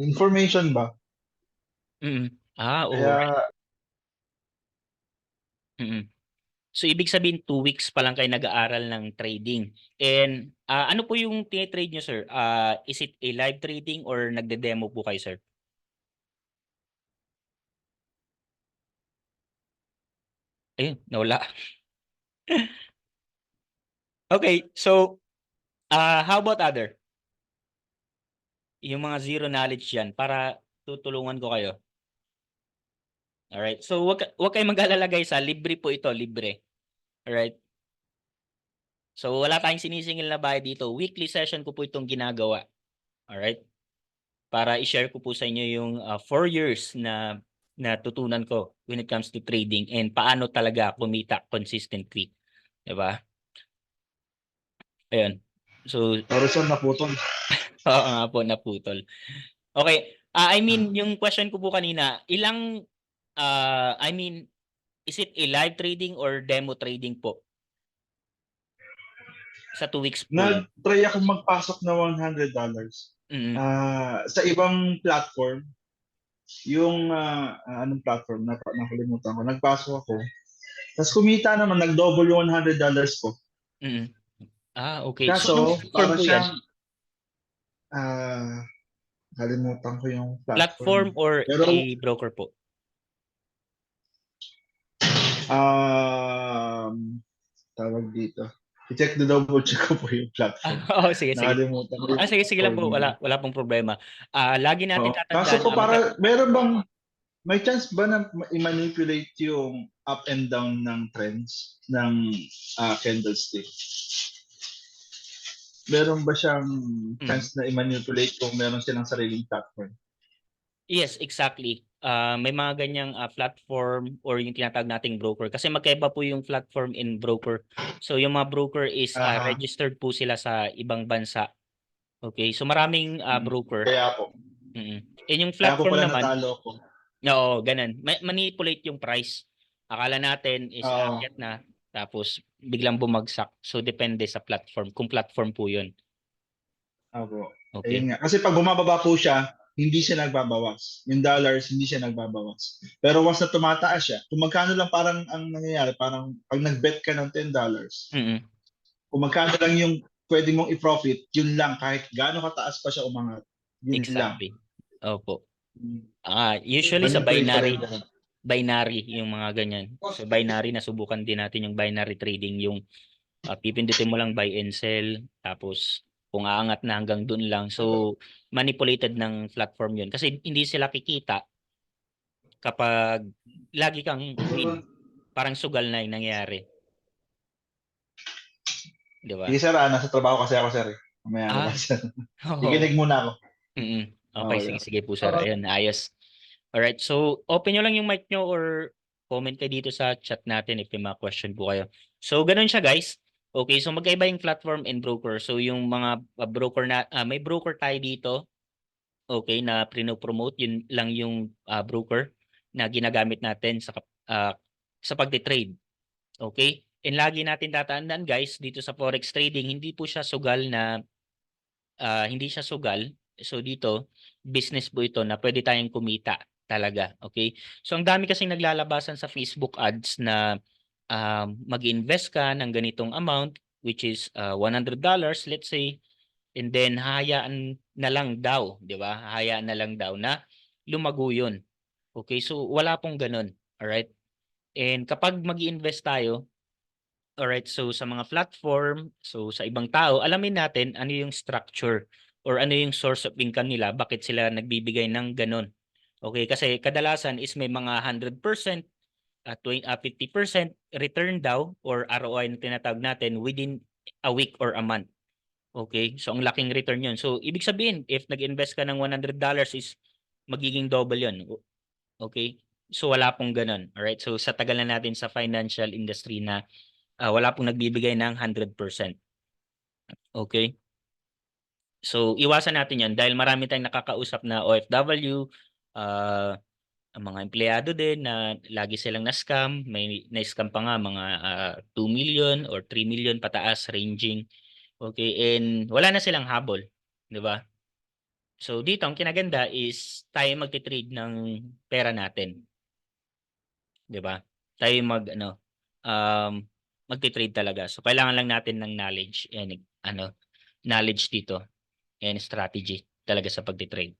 information ba? Alright. Kaya, So, ibig sabihin 2 weeks pa lang kayo nag-aaral ng trading. And, ano po yung tine-trade niyo, sir? Is it a live trading or nagde-demo po kayo, sir? Ayun, nawala. Okay, so, how about other? Yung mga zero knowledge diyan para tutulungan ko kayo. Alright, so wag kayong mag-alala guys, libre po ito, libre. Alright? So, wala tayong sinisingil na bayad dito. Weekly session ko po itong ginagawa. Alright? Para i-share ko po sa inyo yung 4 years na natutunan ko when it comes to trading and paano talaga kumita consistently. 'Di ba? Ayun. So, Horizon naputol. oo nga po, naputol. Okay, I mean yung question ko po kanina, ilang, I mean, is it a live trading or demo trading po? Sa 2 weeks po 'yun? Nag-try ako magpasok na $100. Mm. Sa ibang platform, yung anong platform, nakalimutan ko. Nagpasok ako. Tapos kumita naman, nag-double yung $100 ko. Mm. Okay. So, anong Kaso, platform para po 'yan? siyang, ah, kalimutan ko yung Platform platform. or Pero, a broker po? tawag dito. I-check the double check ko po yung platform. Oo, sige, sige. Nakalimutan ko yung Sige lang platform po, niya. wala pong problema. Lagi natin Oo. Kaso tatandaan, po para, meron bang, may chance ba na i-manipulate yung up and down ng trends ng candlestick? Meron ba siyang chance na i-manipulate kung meron silang sariling platform? Yes, exactly. May mga ganyang platform or yung tinatawag nating broker. Kasi magkaiba po yung platform and broker. So yung mga broker is Aha. registered po sila sa ibang bansa. Okay? So maraming broker. Kaya po. And yung Kaya po platform pala naman, natalo ko. oo, ganun. Manipulate yung price. Akala natin is Oo. aakyat na tapos biglang bumagsak. So depende sa platform, kung platform po 'yun. Opo. Okay? Ayun nga. Kasi pag bumababa po siya, hindi siya nagbabawas. Yung dollars, hindi siya nagbabawas. Pero once na tumataas siya, kung magkano lang parang ang nangyayari, parang pag nag-bet ka ng $10, Mm. kung magkano lang yung pwede mong i-profit, yun lang. Kahit gaano kataas pa siya umangat, yun lang. Exactly. Opo. Hmm. Usually sa Manipulate pa rin binary, yan. binary yung mga ganyan. So binary, nasubukan din natin yung binary trading, yung pipindutin mo lang buy and sell, tapos kung aangat na hanggang dun lang. So manipulated ng platform yun kasi hindi sila kikita kapag lagi kang win. Parang sugal na yung nangyayari, 'di ba? Sige sir, nasa trabaho kasi ako sir. Mamaya na lang Ah, sir. oo. Ikinig muna ako. Okay, Okay. sige po sir. Ayun, ayos. Alright, so open niyo lang yung mic niyo or comment kayo dito sa chat natin if may mga question po kayo. So gano'n siya guys. Okay, so magkaiba yung platform and broker. So yung mga broker na may broker tayo dito, okay, na prino-promote, yun lang yung broker na ginagamit natin sa pagte-trade. Okay? And lagi natin tatandaan guys, dito sa forex trading, hindi po siya sugal na hindi siya sugal. So dito, business po ito na pwede tayong kumita talaga, okay? So ang dami kasing naglalabasan sa Facebook ads na mag-invest ka ng ganitong amount which is $100, let's say, and then hahayaan na lang daw, 'di ba? Hahayaan na lang daw na lumago 'yun. Okay? So wala pong gano'n, alright? And kapag mag-iinvest tayo, alright, so sa mga platform, so sa ibang tao, alamin natin ano yung structure or ano yung source of income nila, bakit sila nagbibigay ng gano'n. Okay, kasi kadalasan is may mga 100%, 50% return daw or ROI na tinatawag natin within a week or a month. Okay, so ang laking return 'yun. So ibig sabihin if nag-invest ka ng $100 is magiging double 'yun. Okay? So wala pong gano'n, alright? So sa tagal na natin sa financial industry na wala pong nagbibigay ng 100%. Okay? So iwasan natin 'yan dahil marami tayong nakakausap na OFW, ang mga empleyado din na lagi silang na-scam, may na-scam pa nga mga 2 million or 3 million pataas ranging. Okay, and wala na silang habol, 'di ba? So dito ang kinaganda is tayo magti-trade ng pera natin, 'di ba? Tayo um, magti-trade talaga. So kailangan lang natin ng knowledge and knowledge dito and strategy talaga sa pagti-trade.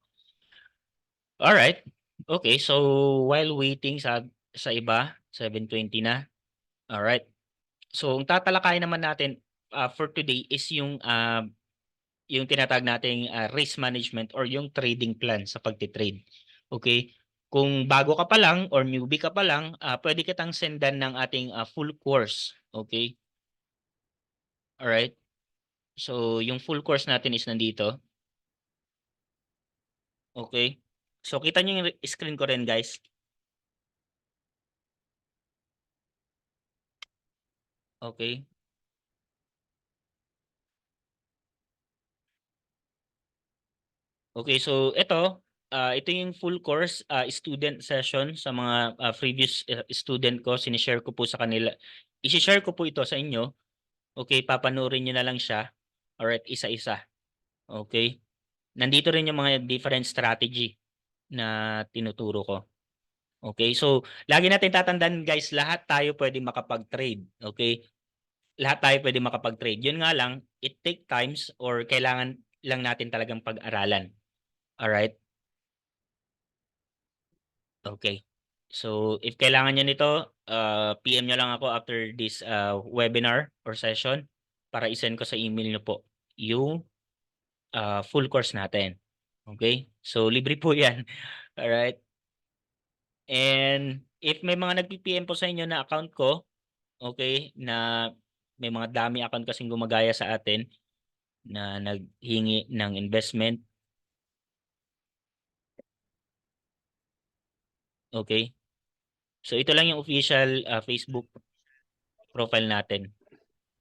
Alright. Okay, so while waiting sa iba, 7:20 na. Alright. So ang tatalakayin naman natin for today is yung tinatawag nating risk management or yung trading plan sa pagti-trade. Okay? Kung bago ka pa lang or newbie ka pa lang, pwede kitang sendan ng ating full course. Okay? Alright? So yung full course natin is nandito. Okay? So kita niyo yung screen ko rin, guys. Okay? Okay, so ito yung full course student session sa mga previous student ko, sinishare ko po sa kanila. I-share ko po ito sa inyo. Okay, papanoorin niyo na lang siya. Alright, isa-isa. Okay? Nandito rin yung mga different strategy na tinuturo ko. Okay? So, lagi natin tatandaan, guys, lahat tayo pwedeng makapag-trade. Okay? Lahat tayo pwedeng makapag-trade. Yun nga lang, it take times or kailangan lang natin talagang pag-aralan. Alright? Okay. So, if kailangan niyo nito, PM niyo lang ako after this webinar or session para i-send ko sa email niyo po yung full course natin. Okay? So, libre po yan. Alright? And if may mga nagpi-PM po sa inyo na account ko, okay, na may mga dami account kasing gumagaya sa atin na naghingi ng investment, okay? So, ito lang yung official Facebook profile natin.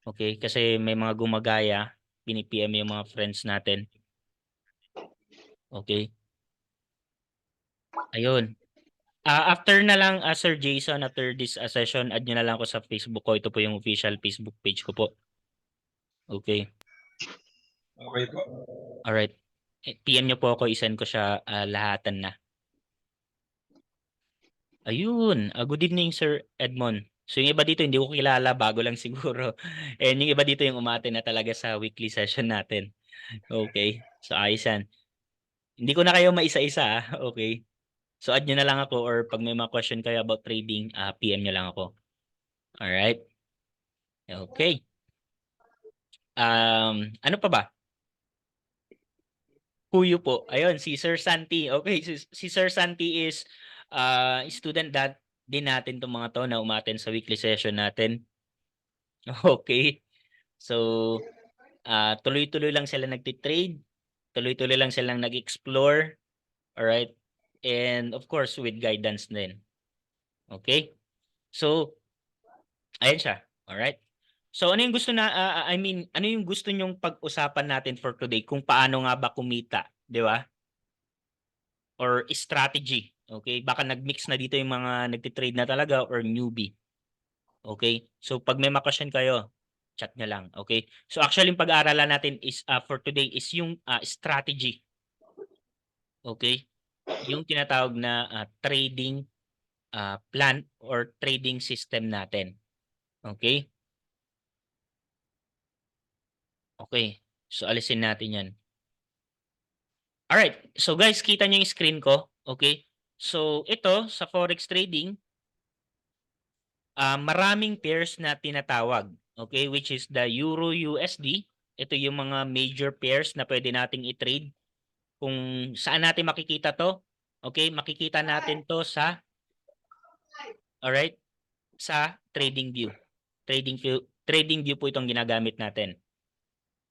Okay? Kasi may mga gumagaya, pini-PM yung mga friends natin. Okay? Ayun. After na lang, Sir Jason, after this session, add nyo na lang ako sa Facebook ko. Ito po yung official Facebook page ko po. Okay. Okay po. Alright. PM nyo po ako, isend ko siya lahatan na. Ayun. Good evening, Sir Edmond. So yung iba dito hindi ko kilala, bago lang siguro. And yung iba dito yung umate na talaga sa weekly session natin. Okay. So ayos yan. Hindi ko na kayo maisa-isa. Okay. So add nyo na lang ako or pag may mga question kayo about trading, PM nyo lang ako. Alright. Okay. Ano pa ba? Kuyo po. Ayun, si Sir Santi. Okay, si Sir Santi is student din natin 'tong mga 'to na umattend sa weekly session natin. Okay. So, tuloy-tuloy lang sila nagti-trade, tuloy-tuloy lang silang nag-explore, alright? And of course, with guidance din. Okay? So, ayan siya, alright? So, ano yung gusto na I mean, ano yung gusto niyong pag-usapan natin for today kung paano nga ba kumita, 'di ba? Or strategy, okay? Baka nag-mix na dito yung mga nagti-trade na talaga or newbie. Okay? So pag may ma-question kayo, chat nyo lang, okay? So actually yung pag-aaralan natin is for today is yung strategy. Okay? Yung tinatawag na trading plan or trading system natin. Okay? Okay. So alisin natin 'yan. Alright. So guys, kita niyo yung screen ko, okay? So ito sa forex trading, maraming pairs na tinatawag, okay, which is the Euro USD. Ito yung mga major pairs na pwede nating i-trade. Kung saan natin makikita 'to? Okay, makikita natin 'to sa alright, sa TradingView. TradingView po itong ginagamit natin.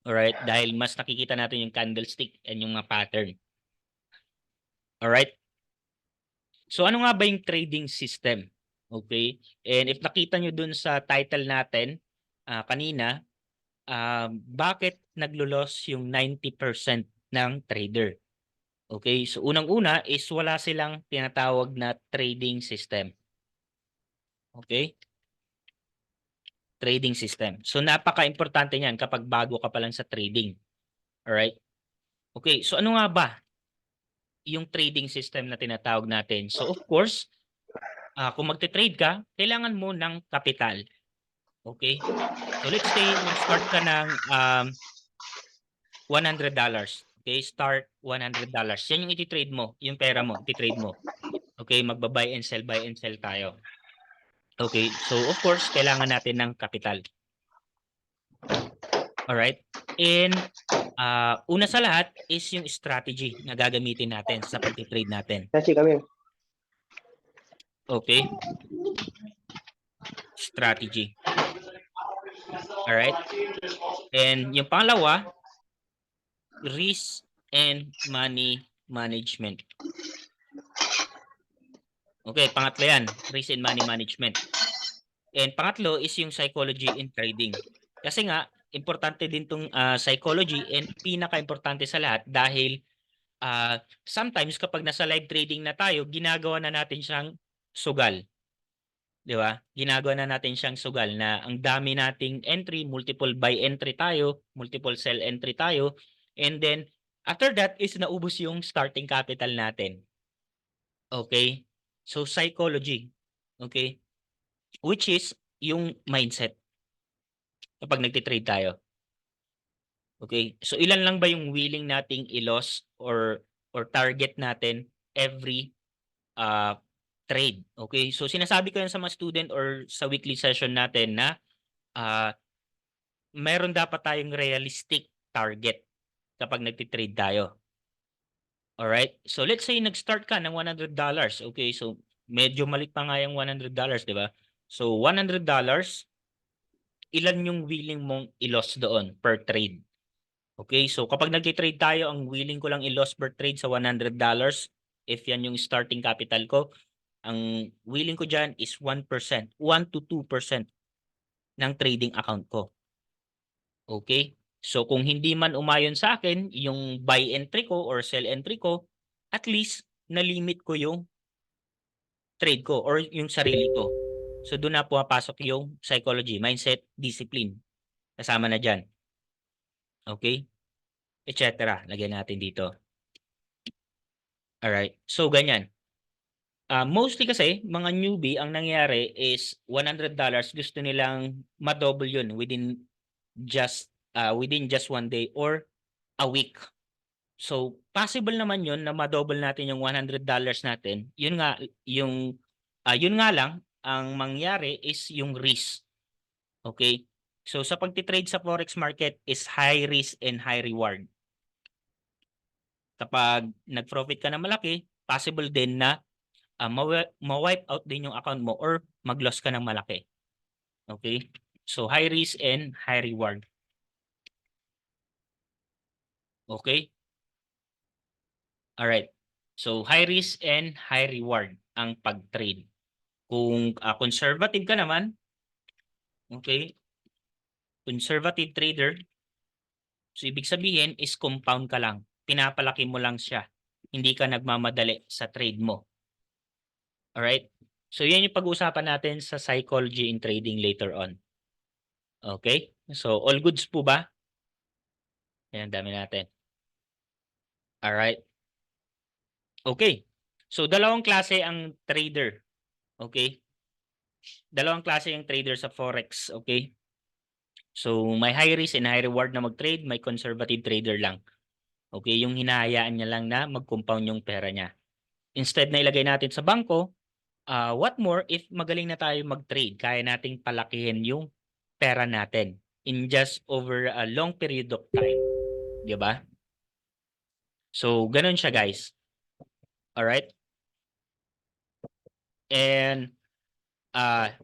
Alright, dahil mas nakikita natin yung candlestick and yung mga pattern. Alright? So ano nga ba yung trading system? Okay? And if nakita nyo dun sa title natin kanina, bakit naglo-loss yung 90% ng trader? Okay? So unang-una is wala silang tinatawag na trading system. Okay? Trading system. So napaka-importante niyan kapag bago ka pa lang sa trading. Alright? Okay, so ano nga ba yung trading system na tinatawag natin. So of course, kung magte-trade ka, kailangan mo ng kapital. Okay? So let's say nag-start ka ng $100. Okay, start $100. Yan yung iti-trade mo, yung pera mo, iti-trade mo. Okay, magba-buy and sell tayo. Okay, so of course, kailangan natin ng kapital. Alright? And una sa lahat is yung strategy na gagamitin natin sa pagti-trade natin. Kasi kami. Okay? Strategy. Alright? And yung pangalawa, risk and money management. Okay, pangatlo yan, risk and money management. And pangatlo is yung psychology in trading. Kasi nga, importante din tong psychology and pinaka-importante sa lahat dahil sometimes kapag nasa live trading na tayo, ginagawa na natin siyang sugal. 'Di ba? Ginagawa na natin siyang sugal na ang dami nating entry, multiple buy entry tayo, multiple sell entry tayo, and then after that is naubos yung starting capital natin. Okay? So psychology. Okay? Which is yung mindset kapag nagti-trade tayo. Okay? So ilan lang ba yung willing nating i-loss or target natin every trade? Okay? So sinasabi ko yan sa mga student or sa weekly session natin na meron dapat tayong realistic target kapag nagti-trade tayo. Alright? So let's say nag-start ka ng $100. Okay? So medyo malit pa nga yung $100, di ba? So $100, ilan yung willing mong i-loss doon per trade? Okay? So kapag nagti-trade tayo, ang willing ko lang i-loss per trade sa $100, if yan yung starting capital ko, ang willing ko dyan is 1%, 1 to 2% ng trading account ko. Okay? So kung hindi man umayon sa akin yung buy entry ko or sell entry ko, at least na-limit ko yung trade ko or yung sarili ko. So doon na pumapasok yung psychology, mindset, discipline. Kasama na dyan. Okay? Etc. Lagyan natin dito. Alright. So ganyan. Mostly kasi mga newbie ang nangyayari is $100 gusto nilang ma-double yun within just 1 day or a week. So possible naman yun na ma-double natin yung $100 natin. Yun nga lang ang mangyari is yung risk. Okay? So sa pagti-trade sa forex market is high risk and high reward. Kapag nag-profit ka na malaki, possible din na ma-wipe out din yung account mo or mag-loss ka ng malaki. Okay? So, high risk and high reward. Okay? Alright. So, high risk and high reward ang pag-trade. Kung conservative ka naman, okay? Conservative trader, so ibig sabihin is compound ka lang. Pinapalaki mo lang siya. Hindi ka nagmamadali sa trade mo. Alright? So, yan yung pag-uusapan natin sa psychology in trading later on. Okay? So, all goods po ba? Ayan, dami natin. Alright? Okay. So, dalawang klase ang trader. Okay? Dalawang klase yung trader sa forex. Okay? So, may high risk and high reward na mag-trade, may conservative trader lang. Okay? Yung hinahayaan niya lang na mag-compound yung pera niya. Instead na ilagay natin sa bangko, what more if magaling na tayo mag-trade, kaya nating palakihin yung pera natin in just over a long period of time. Di ba? So, ganun siya guys. Alright? And,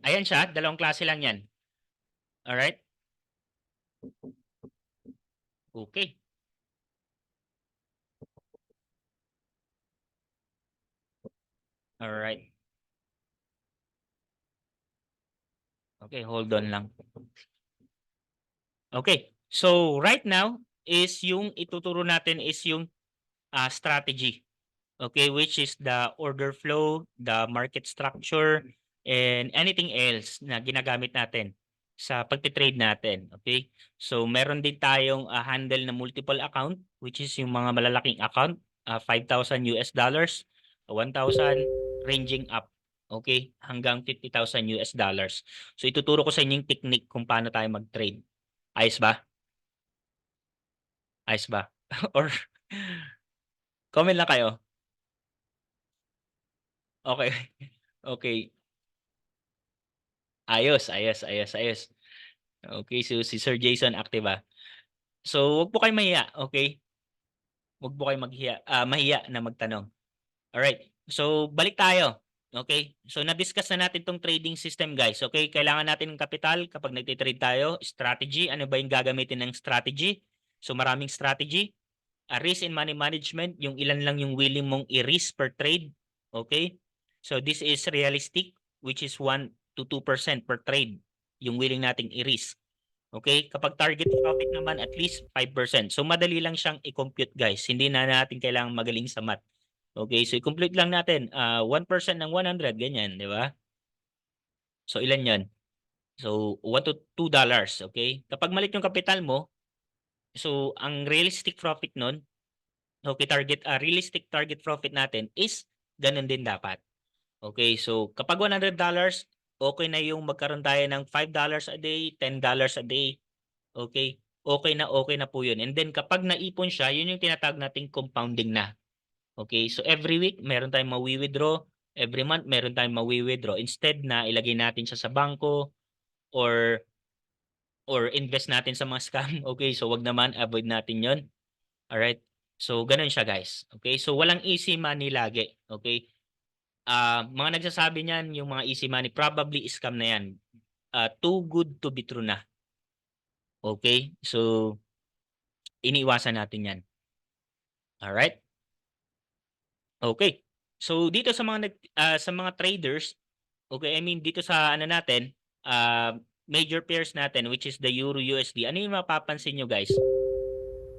ayan siya, dalawang klase lang yan. Alright? Okay. Alright. Okay, hold on lang. Okay. So, right now is yung ituturo natin is yung strategy. Okay, which is the order flow, the market structure, and anything else na ginagamit natin sa pagtitrade natin. Okay? So, meron din tayong handle na multiple account, which is yung mga malalaking account. $5,000 US dollars, 1,000 ranging up. Okay? Hanggang $50,000 US dollars. So ituturo ko sa inyo yung technique kung paano tayo mag-trade. Ayos ba? Ayos ba? Or comment lang kayo. Okay. Okay. Ayos, ayos, ayos, ayos. Okay, so si Sir Jason active ba? So, wag po kayong mahiya, okay? Wag po kayong mahiya na magtanong. Alright. So, balik tayo. Okay? So, na-discuss na natin tong trading system, guys. Okay? Kailangan natin ng kapital kapag nagtitrade tayo. Strategy. Ano ba yung gagamitin ng strategy? So, maraming strategy. Risk and money management. Yung ilan lang yung willing mong i-risk per trade. Okay? So, this is realistic, which is 1 to 2% per trade. Yung willing nating i-risk. Okay? Kapag target profit naman, at least 5%. So, madali lang siyang i-compute, guys. Hindi na natin kailangang magaling sa math. Okay, so i-complete lang natin. 1% ng 100, ganyan, di ba? So, ilan yon? So, $1 to $2. Okay? Kapag maliit yung kapital mo, so, ang realistic profit nun, okay, realistic target profit natin is ganun din dapat. Okay, so kapag $100, okay na yung magkaroon tayo ng $5 a day, $10 a day. Okay? Okay na po yun. And then kapag naipon siya, yun yung tinatawag nating compounding na. Okay? So every week, meron tayong mawi-withdraw. Every month, meron tayong mawi-withdraw. Instead na ilagay natin siya sa bangko or invest natin sa mga scam. Okay? So wag naman, avoid natin yon. Alright? So ganun siya, guys. Okay? So walang easy money lagi. Okay? Mga nagsasabi niyan, yung mga easy money, probably scam na yan. Too good to be true na. Okay? So, iniiwasan natin yan. Alright? Okay. So, dito sa sa mga traders, okay, I mean, dito sa ano natin, major pairs natin, which is the Euro USD, ano yung mapapansin nyo, guys?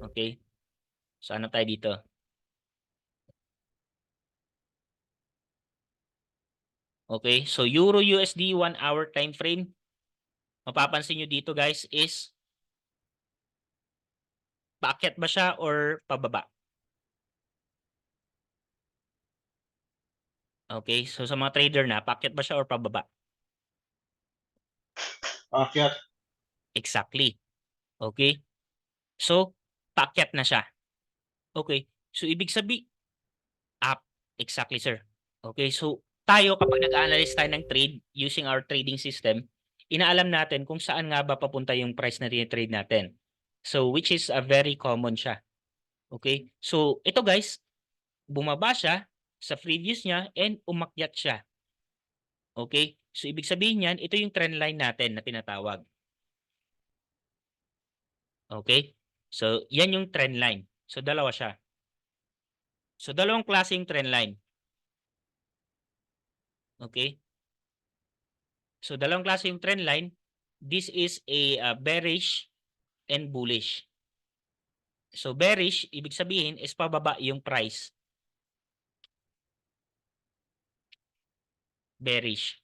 Okay? So, ano tayo dito? Okay? So, Euro USD 1 hour time frame, mapapansin nyo dito, guys, is paakyat ba siya or pababa? Okay? So, sa mga trader na, paakyat ba siya or pababa? Paakyat. Exactly. Okay? So, paakyat na siya. Okay? So, ibig sabihin, up. Exactly, sir. Okay? So, tayo kapag nag-analyze tayo ng trade using our trading system, inaalam natin kung saan nga ba papunta yung price na trade natin. So, which is a very common siya. Okay? So, ito guys, bumaba siya sa previous niya and umakyat siya. Okay? So, ibig sabihin niyan, ito yung trend line natin na tinatawag. Okay? So, yan yung trend line. So, dalawa siya. So, dalawang klaseng trend line. Okay? So, dalawang klase yung trend line. This is a bearish and bullish. So, bearish, ibig sabihin is pababa yung price. Bearish.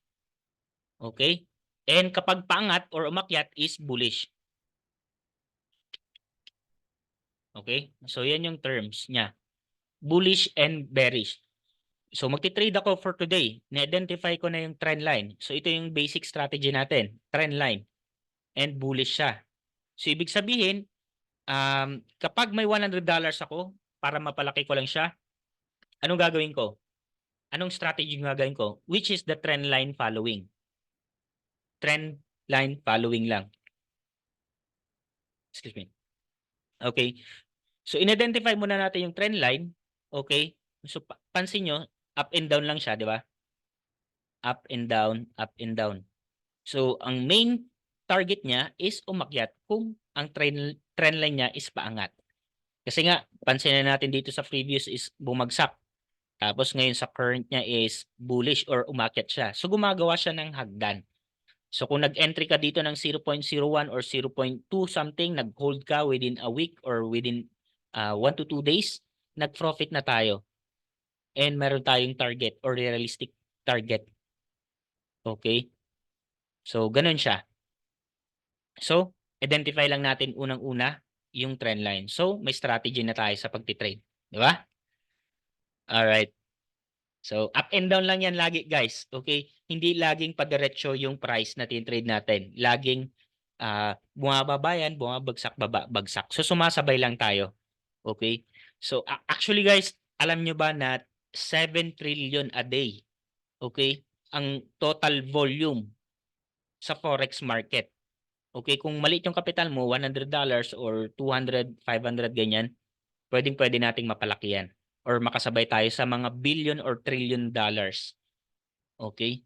Okay? And kapag paangat or umakyat is bullish. Okay? So, yan yung terms niya. Bullish and bearish. So, magti-trade ako for today. Na-identify ko na yung trend line. So, ito yung basic strategy natin. Trend line. And bullish siya. So, ibig sabihin, kapag may $100 ako, para mapalaki ko lang siya, anong gagawin ko? Anong strategy yung gagawin ko? Which is the trend line following. Trend line following lang. Excuse me. Okay. So, in-identify muna natin yung trend line. Okay. So, pansin nyo, up and down lang siya, di ba? Up and down, up and down. So, ang main target niya is umakyat kung ang trend line niya is paangat. Kasi nga, pansin na natin dito sa previous is bumagsak. Tapos ngayon sa current niya is bullish or umakyat siya. So, gumagawa siya ng hagdan. So, kung nag-entry ka dito ng 0.01 or 0.2 something, nag-hold ka within a week or within 1 to 2 days, nag-profit na tayo. And meron tayong target or realistic target. Okay? So, ganun siya. So, identify lang natin unang-una yung trend line. So, may strategy na tayo sa pagtitrade. Di ba? Alright. So, up and down lang yan lagi, guys. Okay? Hindi laging padiretso yung price na tin-trade natin. Laging bumababa yan, bumabagsak, baba, bagsak. So, sumasabay lang tayo. Okay? So, actually, guys, alam nyo ba na 7 trillion a day, okay, ang total volume sa forex market. Okay, kung maliit yung kapital mo, $100 or 200, 500 ganyan, pwedeng-pwede nating mapalaki yan or makasabay tayo sa mga billion or trillion dollars. Okay?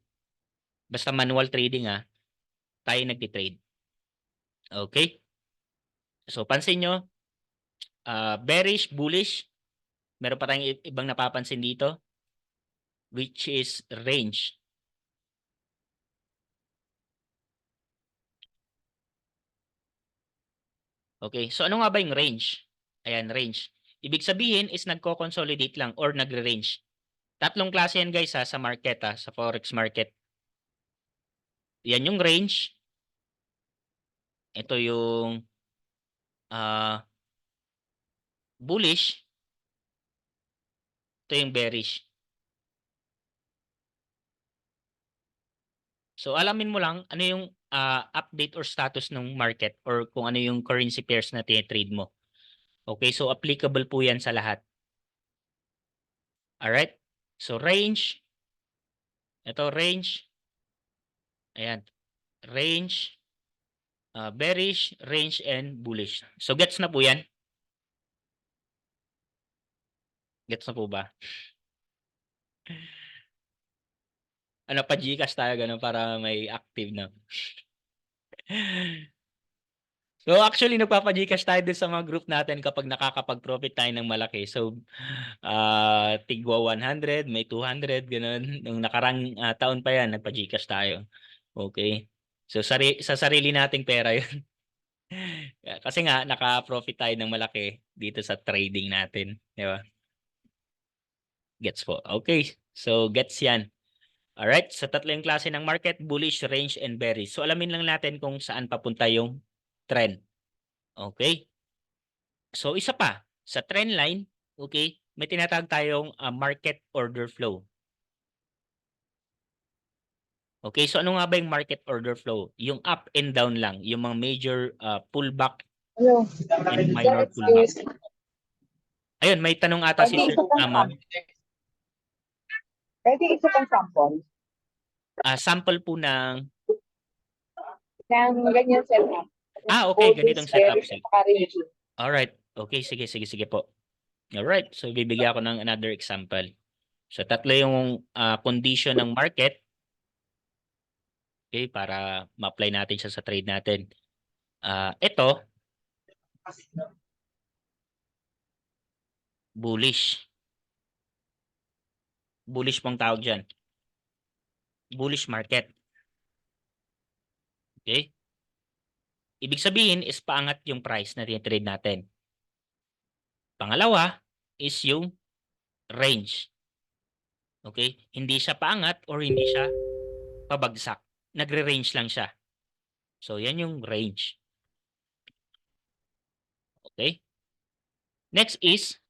Basta manual trading tayo nagti-trade. Okay? So pansin nyo, bearish, bullish, meron pa tayong ibang napapansin dito, which is range. Okay, so ano nga ba yung range? Ayan, range. Ibig sabihin is nagko-consolidate lang or nagre-range. Tatlong klase yan guys sa market sa forex market. Yan yung range. Ito yung bullish. Ito yung bearish. So alamin mo lang ano yung update or status ng market or kung ano yung currency pairs na trade mo. Okay, so applicable po yan sa lahat. Alright? So range. Ito range. Ayan. Range. Bearish, range, and bullish. So gets na po yan? Gets na po ba? Ano pa Gcash tayo ganun para may active na. So actually nagpapa-Gcash tayo dun sa mga group natin kapag nakakapag-profit tayo ng malaki. So tigwa 100, may 200 ganun. Nung nakarang taon pa yan nagpa-Gcash tayo. Okay? So sa sarili nating pera 'yun. Kasi nga naka-profit tayo ng malaki dito sa trading natin, di ba? Gets po. Okay. So gets 'yan. Alright, sa tatlo yung klase ng market, bullish, range, and bearish. So alamin lang natin kung saan papunta yung trend. Okay? So isa pa, sa trend line, okay, may tinatawag tayong market order flow. Okay, so ano nga ba yung market order flow? Yung up and down lang, yung mga major pullback and minor pullback. Ayun, may tanong ata si Sir Ma'am. Pwede isa pang sample Sample po ng ng ganyan setup. okay, ganitong setup. Sige. Alright, okay, sige po. Alright, so bibigyan ako ng another example. So tatlo yung condition ng market. Okay, para ma-apply natin siya sa trade natin. Ito, bullish. Bullish pong tawag dyan. Bullish market. Okay? Ibig sabihin is paangat yung price na trade natin. Pangalawa is yung range. Okay? Hindi siya paangat or hindi siya pabagsak. Nagre-range lang siya. So, yan yung range. Okay? Next is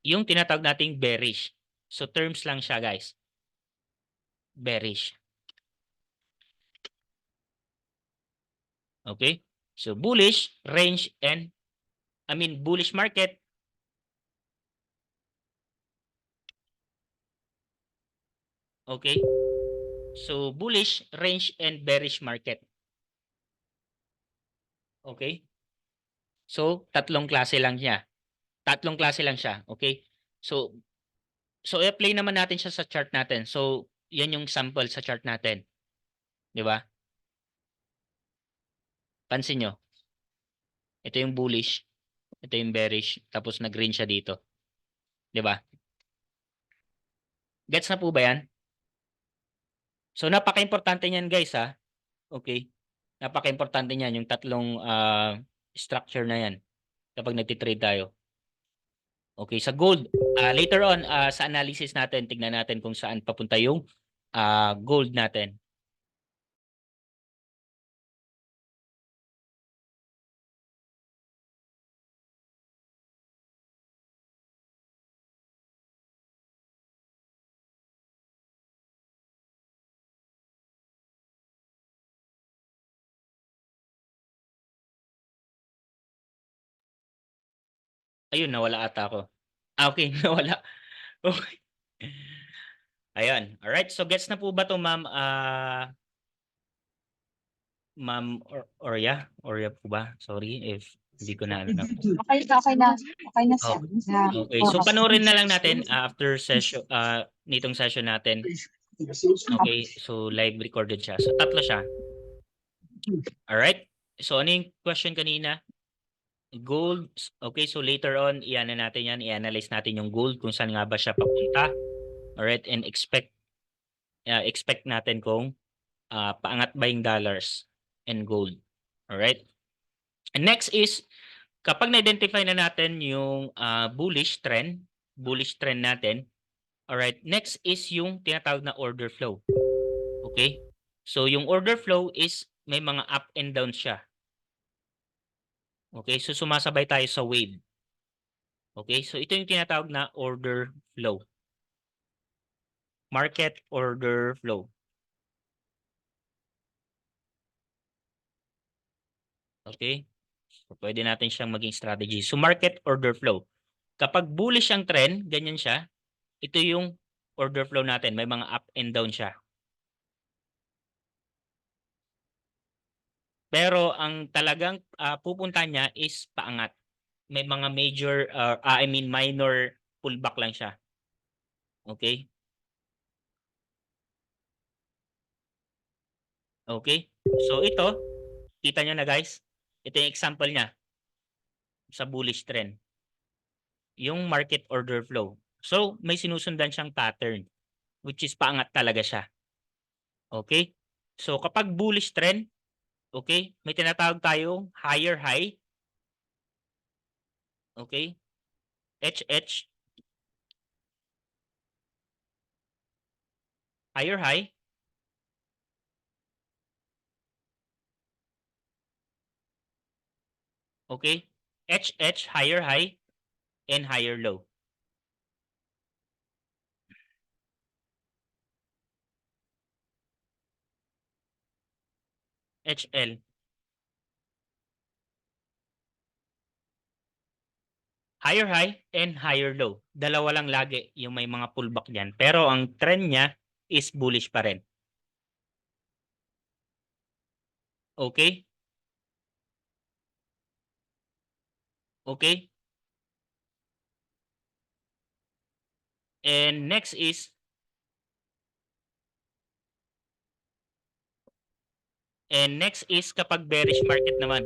yung tinatawag nating bearish. So, terms lang siya, guys. Bearish. Okay? So, bullish, range, and bullish market. Okay? So, bullish, range, and bearish market. Okay? So, tatlong klase lang siya. Tatlong klase lang siya. Okay? So, i-play naman natin siya sa chart natin. So, yan yung sample sa chart natin. Di ba? Pansin nyo. Ito yung bullish. Ito yung bearish. Tapos nag-green siya dito. Di ba? Gets na po ba yan? So, napaka-importante niyan guys Okay? Napaka-importante niyan yung tatlong structure na yan kapag nagtitrade tayo. Okay, sa gold, later on sa analysis natin, tignan natin kung saan papunta yung gold natin. Ayun, nawala ata ako. Okay, nawala. Okay. Ayan, alright. So gets na po ba 'to, Ma'am, Ma'am Orya? Orya po ba? Sorry if hindi ko na ano. Okay, okay na. Okay na, sir. Na, Okay, so panoorin na lang natin after session nitong session natin. Okay, so live recorded siya. So tatlo siya. Alright? So ano yung question kanina? Gold. Okay, so later on, i-ano natin yan, i-analyze natin yung gold kung saan nga ba siya papunta. Alright, and expect natin kung paangat ba yung dollars and gold. Alright? And next is, kapag na-identify na natin yung bullish trend natin, alright, next is yung tinatawag na order flow. Okay? So yung order flow is may mga up and down siya. Okay? So sumasabay tayo sa wave. Okay? So ito yung tinatawag na order flow. Market order flow. Okay? So pwede natin siyang maging strategy. So market order flow. Kapag bullish ang trend, ganyan siya, ito yung order flow natin. May mga up and down siya. Pero ang talagang pupunta niya is paangat. May mga major, minor pullback lang siya. Okay? Okay? So ito, kita nyo na guys, ito yung example niya sa bullish trend. Yung market order flow. So may sinusundan siyang pattern, which is paangat talaga siya. Okay? So kapag bullish trend, okay, may tinatawag tayong higher high. Okay? HH. Higher high. Okay? HH, higher high, and higher low. HL. Higher high and higher low. Dalawa lang lagi yung may mga pullback diyan. Pero ang trend niya is bullish pa rin. Okay? Okay? And next is kapag bearish market naman.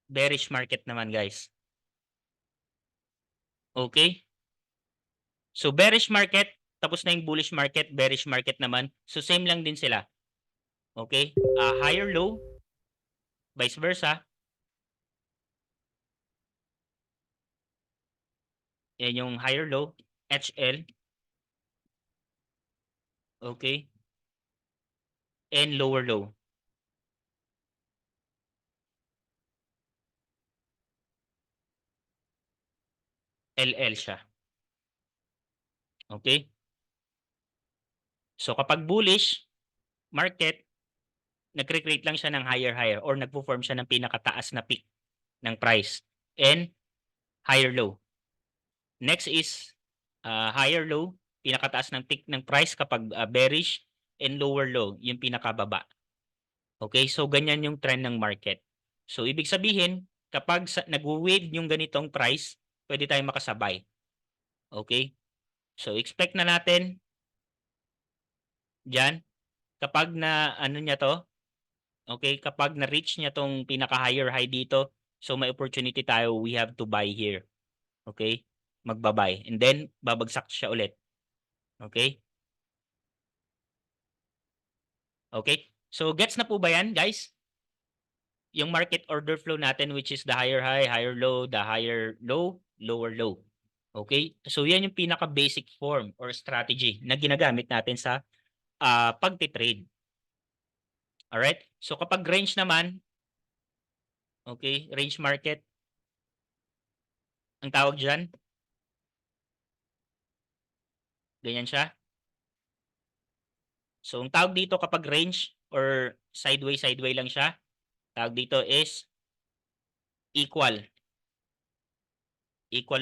Bearish market naman, guys. Okay? So bearish market, tapos na yung bullish market, bearish market naman. So same lang din sila. Okay? Higher low, vice versa. Yan yung higher low, HL. Okay? And lower low. LL siya. Okay? So kapag bullish market, nagre-create lang siya ng higher or nagpo-form siya ng pinakataas na peak ng price and higher low. Next is higher low, pinakataas ng peak ng price kapag bearish, and lower low, yung pinakababa. Okay? So ganyan yung trend ng market. So ibig sabihin, kapag nag-wave yung ganitong price, pwede tayong makasabay. Okay? So expect na natin diyan kapag na ano niya to, okay, kapag na-reach niya tong pinaka-higher high dito, so may opportunity tayo, we have to buy here. Okay? Magba-buy. And then, babagsak siya ulit. Okay? Okay? So, gets na po ba yan, guys? Yung market order flow natin, which is the higher high, higher low, the higher low, lower low. Okay? So, yan yung pinaka-basic form or strategy na ginagamit natin sa pagtitrade. Alright? So, kapag range naman, okay, range market, ang tawag dyan, ganyan siya. So, ang tawag dito kapag range, or sideways lang siya. Tawag dito is equal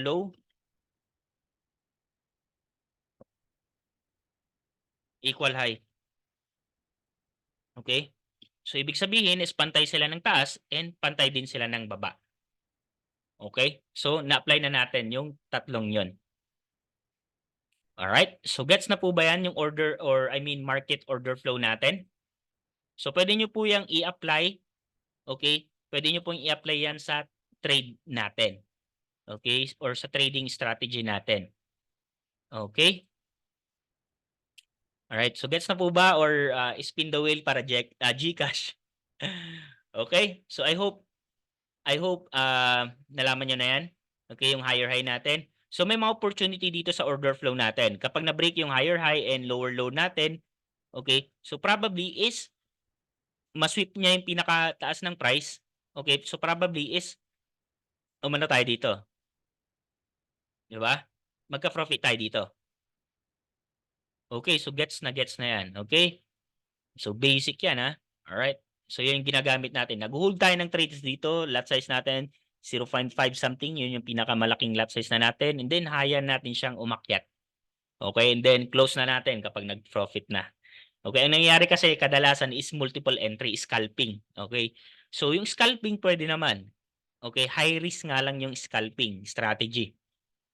low, equal high. Okay? So, ibig sabihin is pantay sila ng taas and pantay din sila ng baba. Okay? So, na-apply na natin yung tatlong yon. Alright? So, gets na po ba yan yung order or market order flow natin? So, pwede nyo po yung i-apply. Okay? Pwede nyo po i-apply yan sa trade natin. Okay? Or sa trading strategy natin. Okay? Alright, so gets na po ba or spin the wheel para Gcash? Okay, so I hope nalaman nyo na yan. Okay, yung higher high natin. So may mga opportunity dito sa order flow natin. Kapag na-break yung higher high and lower low natin, okay, so probably is masweep niya yung pinakataas ng price. Okay, so probably is umano tayo dito. Di ba? Magka-profit tayo dito. Okay, so gets na yan. Okay? So basic yan ha. Alright. So yun yung ginagamit natin. Nag-hold tayo ng trades dito. Lot size natin 0.5 something. Yun yung pinakamalaking lot size na natin. And then hayan natin siyang umakyat. Okay? And then close na natin kapag nag-profit na. Okay? Ang nangyayari kasi kadalasan is multiple entry, scalping. Okay? So yung scalping pwede naman. Okay? High risk nga lang yung scalping strategy.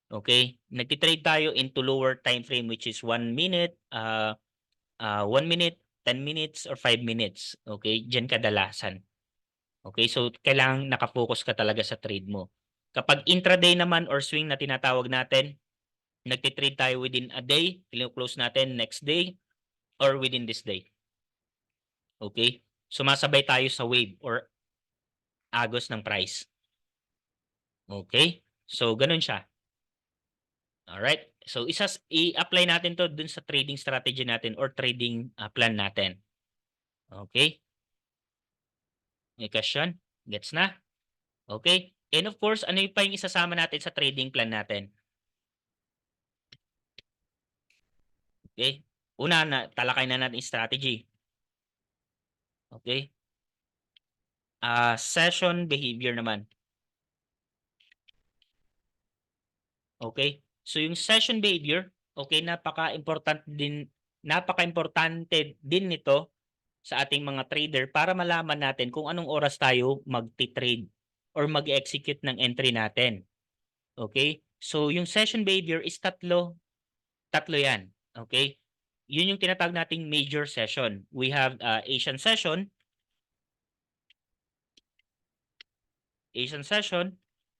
Okay? Nagtitrade tayo into lower time frame which is 1 minute, 1 minute, 10 minutes, or 5 minutes. Okay? Diyan kadalasan. Okay? So, kailangang nakafocus ka talaga sa trade mo. Kapag intraday naman or swing na tinatawag natin, nagtitrade tayo within a day, close natin next day, or within this day. Okay? Sumasabay tayo sa wave or agos ng price. Okay? So, ganun siya. Alright? So, i-apply natin to dun sa trading strategy natin or trading plan natin. Okay? May question? Gets na? Okay? And of course, ano pa yung isasama natin sa trading plan natin? Okay? Una, talakay na natin yung strategy. Okay? Session behavior naman. Okay? So, yung session behavior, okay, napaka-importante din nito sa ating mga trader para malaman natin kung anong oras tayo magti-trade or mag-execute ng entry natin. Okay? So, yung session behavior is tatlo yan. Okay? Yun yung tinatawag nating major session. We have Asian session,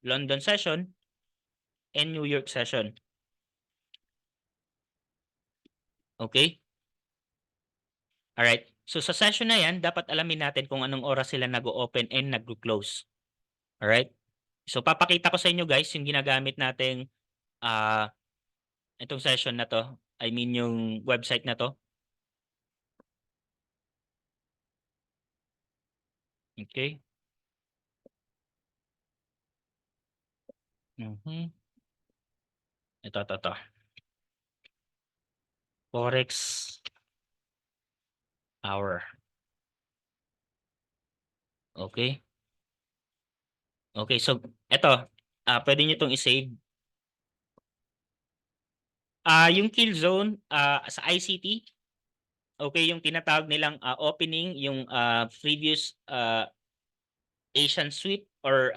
London session, and New York session. Okay? Alright. So sa session na yan, dapat alamin natin kung anong oras sila nag-open and nag-close. Alright? So papakita ko sa inyo guys yung ginagamit nating itong session na to. I mean yung website na to. Okay? Ito. Forex hour. Okay? Okay, so ito, pwede nyo itong i-save. Yung kill zone sa ICT, okay, yung tinatawag nilang opening, yung previous Asian sweep or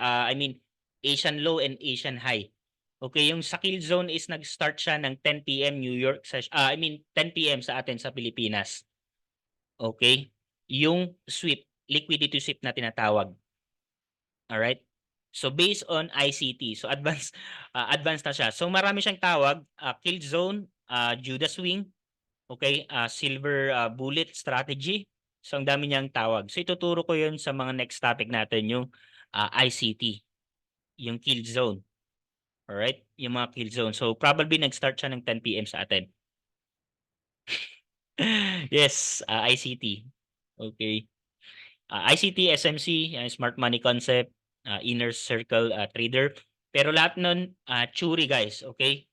Asian low and Asian high. Okay, yung sa kill zone is nag-start siya ng 10 PM New York, 10 PM sa atin sa Pilipinas. Okay? Yung sweep, liquidity sweep na tinatawag. Alright? So based on ICT, so advanced na siya. So marami siyang tawag, kill zone, Judas swing, okay, silver bullet strategy. So ang dami niyang tawag. So ituturo ko 'yun sa mga next topic natin, yung ICT, yung kill zone. Alright? Yung mga kill zone. So probably nag-start siya ng 10 PM sa atin. Yes, ICT. Okay. ICT, SMC, Smart Money Concept, Inner Circle Trader. Pero lahat nun, Churi guys, okay?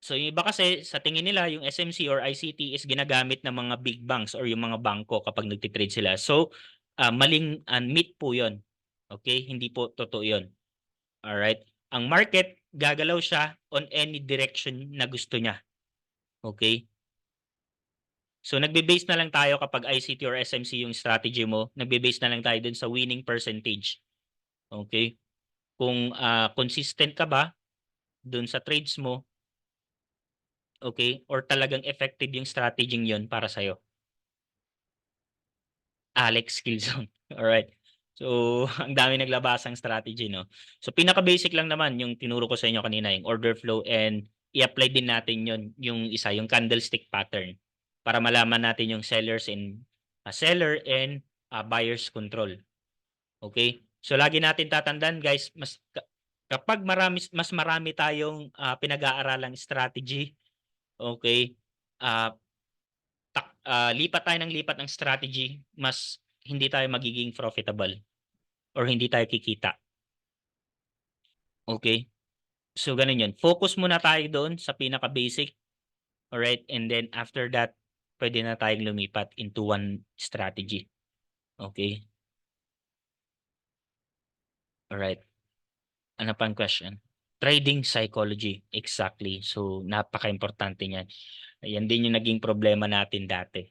So yung iba kasi sa tingin nila yung SMC or ICT is ginagamit ng mga big banks or yung mga bangko kapag nagtitrade sila. So maling myth po 'yon. Okay? Hindi po totoo 'yon. All right? Ang market gagalaw siya on any direction na gusto niya. Okay? So nagbe-base na lang tayo kapag ICT or SMC yung strategy mo, nagbe-base na lang tayo dun sa winning percentage. Okay? Kung consistent ka ba dun sa trades mo, okay? Or talagang effective yung strategy yun para sa'yo. Alex Skillzone. Alright. So, ang dami naglabasang strategy, no? So, pinaka-basic lang naman yung tinuro ko sa inyo kanina, yung order flow, and i-apply din natin yun, yung isa, yung candlestick pattern para malaman natin yung sellers and seller and buyers control. Okay? So, lagi natin tatandaan, guys, kapag mas marami tayong pinag-aaralang strategy, okay, lipat tayo ng lipat ng strategy, mas hindi tayo magiging profitable or hindi tayo kikita. Okay? So, ganun yun. Focus muna tayo doon sa pinaka-basic. Alright? And then, after that, pwede na tayong lumipat into one strategy. Okay? Alright. Ano pang question? Trading psychology. Exactly. So, napaka-importante niyan. Yan din yung naging problema natin dati.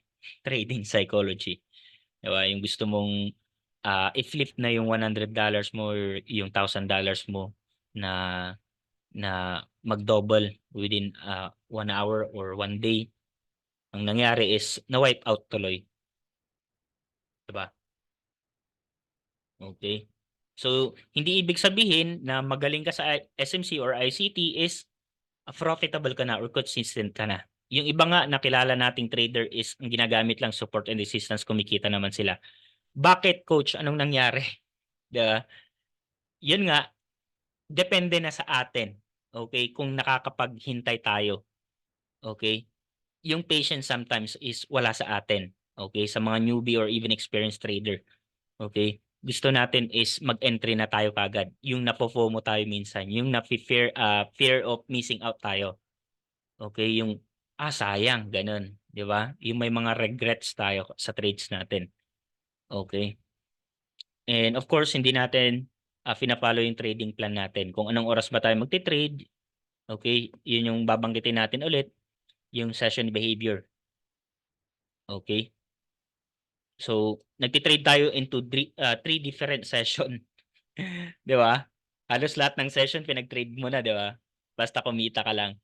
Trading psychology. Diba? Yung gusto mong i-flip na yung $100 mo or yung $1,000 mo na mag-double within 1 hour or 1 day. Ang nangyari is na-wipe out tuloy. Diba? Okay. So, hindi ibig sabihin na magaling ka sa SMC or ICT is profitable ka na or consistent ka na. Yung iba nga nakilala nating trader is ang ginagamit lang support and resistance, kumikita naman sila. Bakit, coach? Anong nangyari? Diba? Yun nga, depende na sa atin. Okay? Kung nakakapaghintay tayo. Okay? Yung patience sometimes is wala sa atin. Okay? Sa mga newbie or even experienced trader. Okay? Gusto natin is mag-entry na tayo kagad. Yung napo-FOMO tayo minsan. Yung fear of missing out tayo. Okay? Yung, sayang. Ganun. Di ba? Yung may mga regrets tayo sa trades natin. Okay? And of course, hindi natin fina-follow yung trading plan natin. Kung anong oras ba tayo magti-trade, okay? Yun yung babanggitin natin ulit, yung session behavior. Okay? So, nagti-trade tayo into three different session. 'Di ba? Halos lahat ng session pinag-trade mo na, 'di ba? Basta kumita ka lang.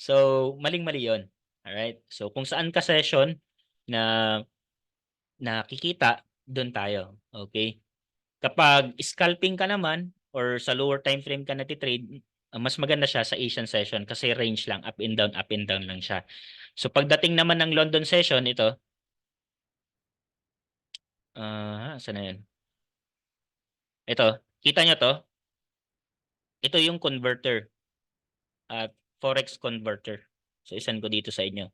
So, maling-mali 'yon. Alright? So, kung saan ka session na nakikita, doon tayo. Okay? Kapag scalping ka naman or sa lower time frame ka nagti-trade, mas maganda siya sa Asian session kasi range lang, up and down lang siya. So, pagdating naman ng London session, ito, saan na 'yun? Ito, kita nyo 'to? Ito yung converter at forex converter. So, isend ko dito sa inyo.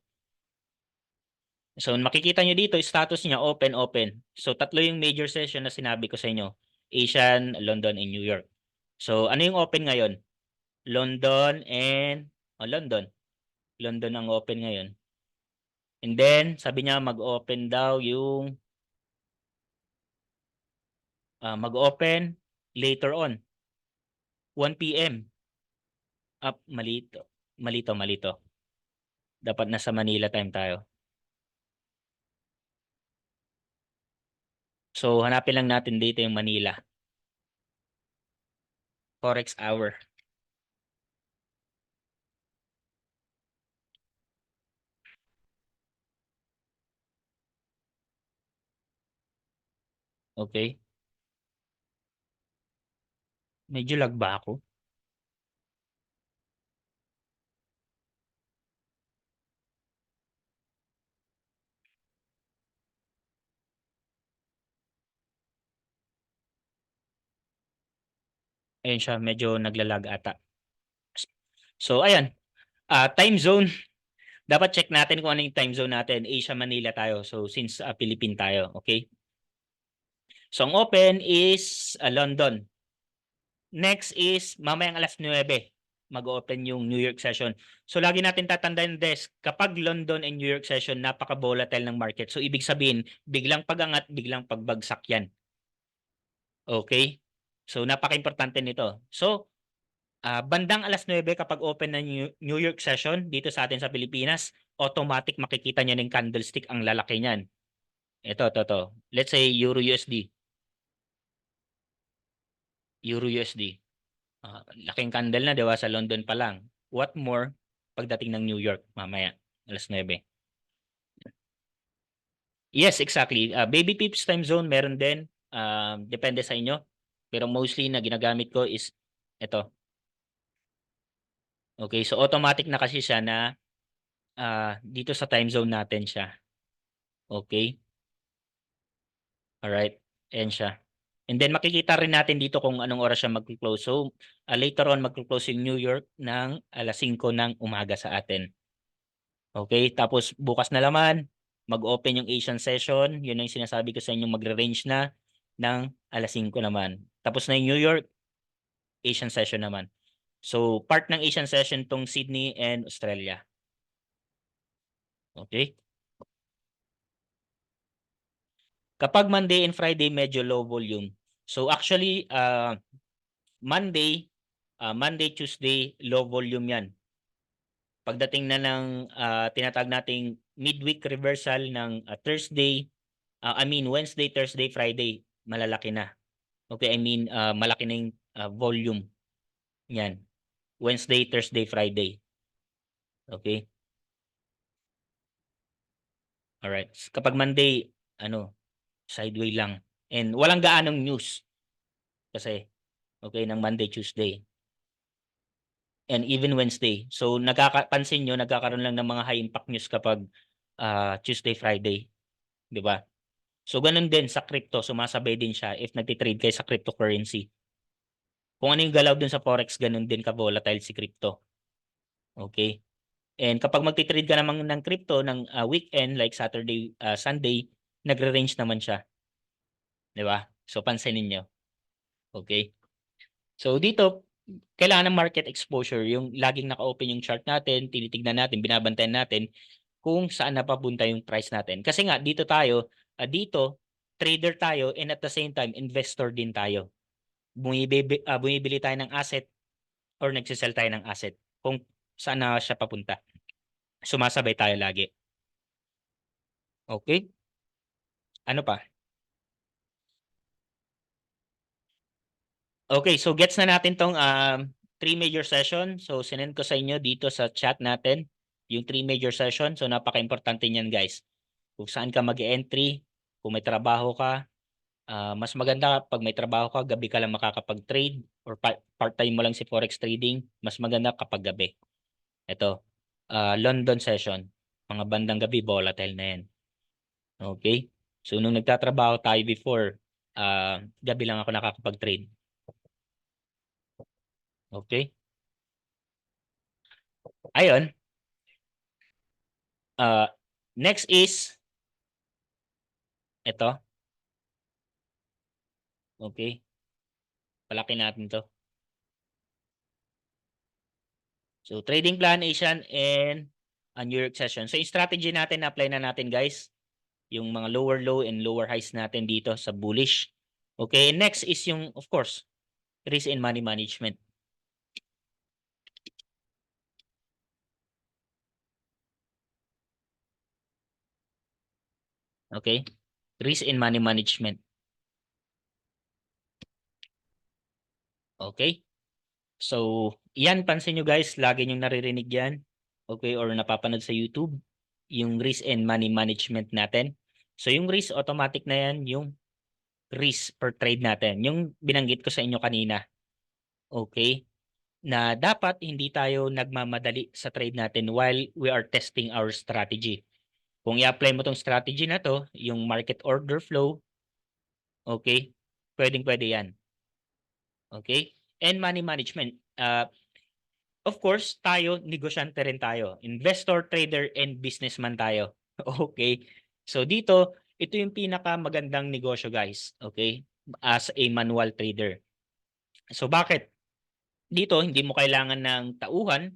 So, makikita nyo dito, status niya open, open. So, tatlo yung major session na sinabi ko sa inyo. Asian, London, and New York. So, ano yung open ngayon? London and London. London ang open ngayon. And then, sabi niya mag-open daw yung mag-open later on. 1 p.m. Malito. Malito. Dapat nasa Manila time tayo. So, hanapin lang natin dito yung Manila. Forex hour. Okay. Medyo lag ba ako? Ayun siya, medyo naglalag ata. So, ayan. Time zone. Dapat check natin kung ano yung time zone natin. Asia, Manila tayo. So, since Philippine tayo. Okay? So, ang open is London. Next is mamayang alas 9. mag-open yung New York session. So lagi natin tatandaan des, kapag London and New York session, napaka-volatile ng market. So ibig sabihin, biglang pagangat, biglang pagbagsak yan. Okay? So napaka-importante nito. So bandang alas 9 kapag open na New York session dito sa atin sa Pilipinas, automatic makikita niya ng candlestick ang lalaki niyan. Ito. Let's say Euro USD. Euro USD. Laking candle na, 'di ba, sa London pa lang. What more pagdating ng New York mamaya, alas 9. Yes, exactly. Baby Pips time zone meron din. Depende sa inyo. Pero mostly na ginagamit ko is ito. Okay, so automatic na kasi siya na dito sa time zone natin siya. Okay? Alright. Ayan siya. And then makikita rin natin dito kung anong oras siya mag-close. So, later on mag-close yung New York ng alas 5 ng umaga sa atin. Okay? Tapos bukas na naman, mag-open yung Asian session. Yun ang sinasabi ko sa inyo, magre-range na ng alas 5 naman. Tapos na yung New York, Asian session naman. So, part ng Asian session tong Sydney and Australia. Okay? Kapag Monday and Friday, medyo low volume. So actually, Monday, Tuesday, low volume yan. Pagdating na ng tinatawag nating midweek reversal ng Thursday, Wednesday, Thursday, Friday, malalaki na. Okay, malaki na yung volume. Yan. Wednesday, Thursday, Friday. Okay? Alright. Kapag Monday, sideway lang. And walang gaanong news. Kasi, okay, ng Monday, Tuesday. And even Wednesday. So, nagkakapansin nyo, nagkakaroon lang ng mga high impact news kapag Tuesday, Friday. Di ba? So, ganun din sa crypto. Sumasabay din siya if nagtitrade kayo sa cryptocurrency. Kung ano yung galaw dun sa Forex, ganun din ka-volatile si crypto. Okay? And kapag magtitrade ka naman ng crypto ng weekend, like Saturday, Sunday, nagre-range naman siya. Di ba? So, pansinin nyo. Okay? So, dito, kailangan ng market exposure. Yung laging naka-open yung chart natin, tinitignan natin, binabantayan natin kung saan napapunta yung price natin. Kasi nga, dito trader tayo and at the same time, investor din tayo. Bumibili tayo ng asset or nagsisell tayo ng asset kung saan na siya papunta. Sumasabay tayo lagi. Okay? Ano pa? Okay, so gets na natin tong 3 major session. So sinend ko sa inyo dito sa chat natin yung 3 major session. So napaka-importante niyan, guys. Kung saan ka mag-entry, kung may trabaho ka, mas maganda pag may trabaho ka, gabi ka lang makakapag-trade or part-time mo lang si Forex trading, mas maganda kapag gabi. Ito, London session. Mga bandang gabi, volatile na yan. Okay? So nung nagtatrabaho tayo before, gabi lang ako nakakapag-trade. Okay? Ayun. Next is ito. Okay? Palaki natin to. So, trading plan, Asian, and New York session. So, yung strategy natin, apply na natin, guys. Yung mga lower low and lower highs natin dito sa bullish. Okay? And next is yung, of course, risk and money management. Okay? Risk and money management. Okay? So, yan, pansin nyo guys, lagi nyo naririnig yan. Okay? Or napapanood sa YouTube. Yung risk and money management natin. So, yung risk, automatic na yan, yung risk per trade natin. Yung binanggit ko sa inyo kanina. Okay? Na dapat hindi tayo nagmamadali sa trade natin while we are testing our strategy. Kung i-apply mo tong strategy na to, yung market order flow, okay, pwedeng-pwede yan. Okay? And money management. Of course, tayo, negosyante rin tayo. Investor, trader, and businessman tayo. Okay? So dito, ito yung pinakamagandang negosyo, guys. Okay? As a manual trader. So bakit? dito hindi mo kailangan ng tauhan,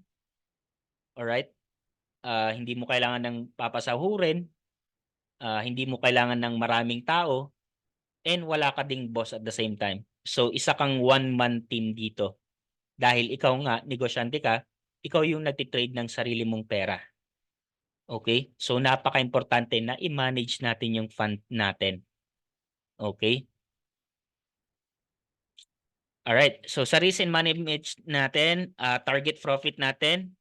alright? Hindi mo kailangan ng papasahurin, hindi mo kailangan ng maraming tao, and wala ka ding boss at the same time. So isa kang one-man team dito. Dahil ikaw nga, negosyante ka, ikaw yung nagtitrade ng sarili mong pera. Okay? So napaka-importante na i-manage natin yung fund natin. Okay? Alright. So sa risk and management natin, target profit natin,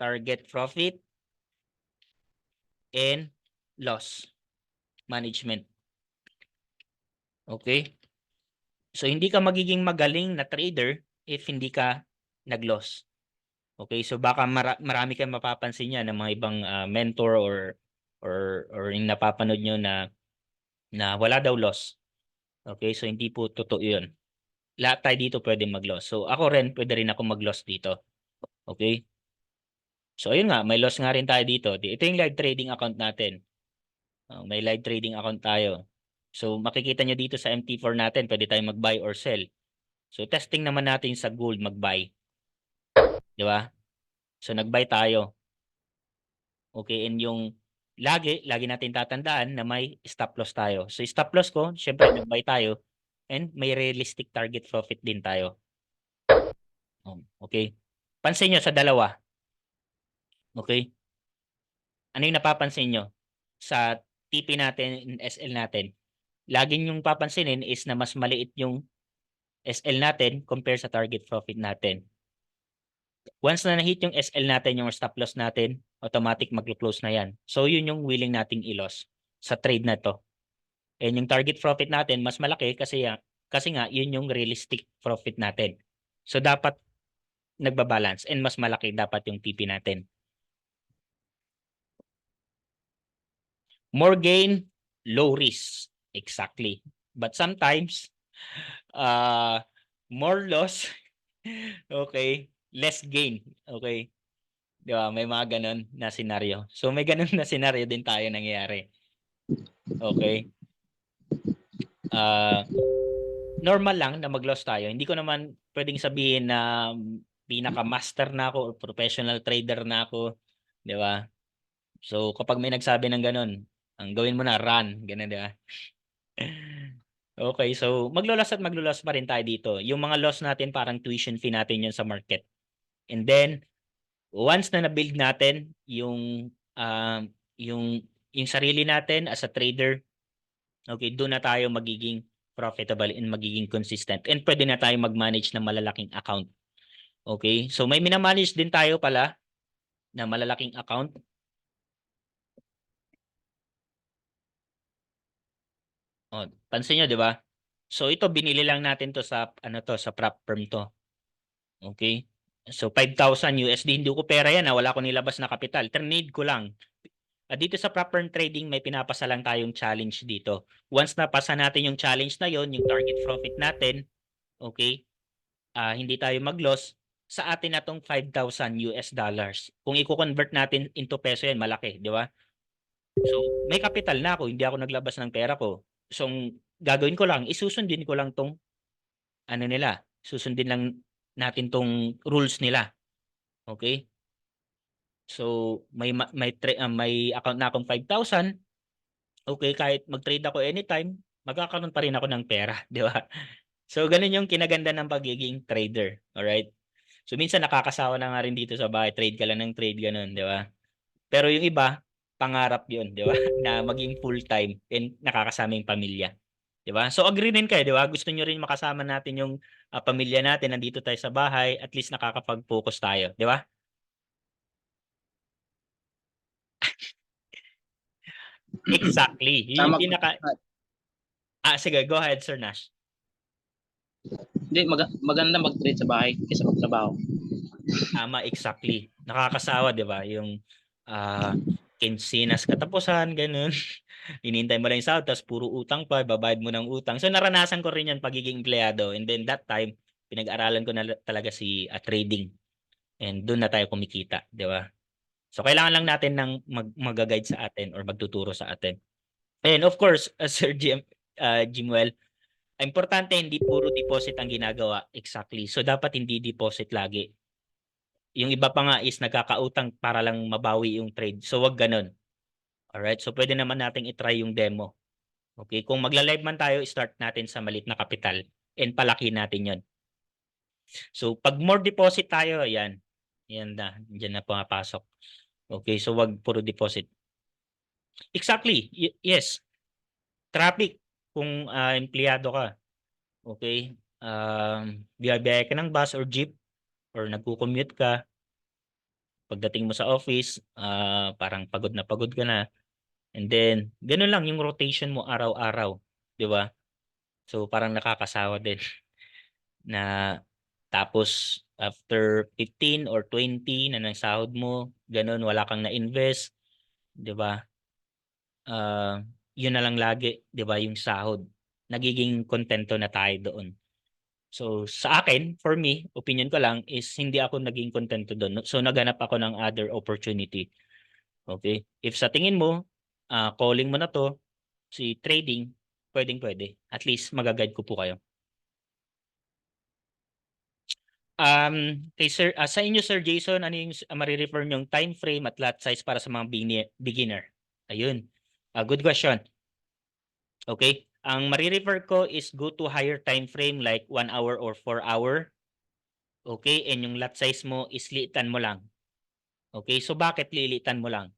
target profit, and loss management. Okay? So hindi ka magiging magaling na trader if hindi ka nag-loss. Okay, so baka marami kayong mapapansin niyan ng mga ibang mentor or yung napapanood nyo na wala daw loss. Okay, so hindi po totoo 'yun. Lahat tayo dito pwede mag-loss. So ako rin pwede rin ako mag-loss dito. Okay? So ayun nga, may loss nga rin tayo dito. Ito yung live trading account natin. May live trading account tayo. So makikita nyo dito sa MT4 natin, pwede tayong mag-buy or sell. So testing naman natin sa gold mag-buy. Di ba? So nag-buy tayo. Okay, and yung lagi natin tatandaan na may stop loss tayo. So stop loss ko, syempre nag-buy tayo and may realistic target profit din tayo. Okay. Pansin nyo sa dalawa. Okay? Ano yung napapansin nyo? Sa TP natin and SL natin. Laging yung papansinin is na mas maliit yung SL natin compare sa target profit natin. Once na na-hit yung SL natin, yung stop loss natin, automatic mag-close na yan. So yun yung willing nating i-loss sa trade na to. And yung target profit natin mas malaki kasi nga yun yung realistic profit natin. So dapat nagbabalance and mas malaki dapat yung TP natin. More gain, low risk. Exactly. But sometimes more loss, okay, less gain. Okay. Di ba? May mga ganun na senaryo. So may ganun na senaryo din tayo nangyayari. Okay. Normal lang na mag-loss tayo. Hindi ko naman pwedeng sabihin na pinaka-master na ako or professional trader na ako. Di ba? So kapag may nagsabi ng ganun, ang gawin mo na run. Ganun, di ba? Okay, so maglo-loss at maglo-loss pa rin tayo dito. Yung mga loss natin parang tuition fee natin yun sa market. And then, once na na-build natin yung sarili natin as a trader, okay, doon na tayo magiging profitable and magiging consistent. And pwede na tayo mag-manage ng malalaking account. Okay? So may minamanage din tayo pala na malalaking account. Oh, pansin nyo, di ba? So ito binili lang natin to sa sa prop firm to. Okay? So 5,000 USD, hindi ko pera yan, wala ko nilabas na kapital. Trade ko lang. Dito sa proper trading, may pinapasa lang tayong challenge dito. Once napasa natin yung challenge na yon, yung target profit natin, okay, hindi tayo mag-loss, sa atin na tong 5,000 US dollars. Kung i-convert natin into peso yan, malaki, di ba? So, may capital na ako, hindi ako naglabas ng pera ko. So, gagawin ko lang, isusundin ko lang tong susundin lang natin tong rules nila. Okay? So, may account na akong 5,000. Okay, kahit mag-trade ako anytime, magkakaroon pa rin ako ng pera, di ba? So, ganun yung kinaganda ng pagiging trader. Alright? So, minsan nakakasawa na nga rin dito sa bahay. Trade ka lang ng trade, ganun, di ba? Pero yung iba, pangarap yun, di ba? Na maging full-time and nakakasama yung pamilya. Di ba? So, agree rin kayo, di ba? Gusto nyo rin makasama natin yung pamilya natin. Nandito tayo sa bahay. At least nakakapag-focus tayo. Di ba? Exactly. Yun yung pinaka... sige, go ahead, Sir Nash. Hindi, maganda mag-trade sa bahay kaysa magtrabaho. Tama, exactly. Nakakasawa, di ba? Yung kinsinas katapusan, ganun. Hinihintay mo lang yung sahod, tapos puro utang pa, babayad mo ng utang. So naranasan ko rin yan pagiging empleyado. And then that time, pinag-aralan ko na talaga si trading. And doon na tayo kumikita, di ba? So kailangan lang natin ng mag-guide sa atin or magtuturo sa atin. And of course, Sir Jimwell, Importante hindi puro deposit ang ginagawa. Exactly. So dapat hindi deposit lagi. Yung iba pa nga is nagkakautang para lang mabawi yung trade. So wag ganun. Alright? So pwede naman nating i-try yung demo. Okay? Kung magla-live man tayo, start natin sa maliit na kapital and palaki natin yon. So pag more deposit tayo, yan. Yan na. Diyan na pumapasok. Okay? So wag puro deposit. Exactly. Yes. Traffic kung empleyado ka. Okay? Biyahe ka ng bus or jeep or nagko-commute ka. Pagdating mo sa office, parang pagod ka na. And then, ganun lang yung rotation mo araw-araw. Di ba? So, parang nakakasawa din. Na tapos, after 15 or 20 na ng sahod mo, ganun, wala kang na-invest. Di ba? Yun na lang lagi, di ba, yung sahod. Nagiging kontento na tayo doon. So, sa akin, for me, opinion ko lang is hindi ako naging kontento doon. So, naghanap ako ng other opportunity. Okay? If sa tingin mo, calling mo na to, si trading, pwedeng-pwede. At least, magaguide ko po kayo. Kay sir, sa inyo, Sir Jason, ano yung marirefer yung time frame at lot size para sa mga beginner? Ayun. Good question. Okay? Ang marirefer ko is go to higher time frame like 1 hour or 4 hour. Okay? And yung lot size mo is liitan mo lang. Okay? So bakit lilitan mo lang?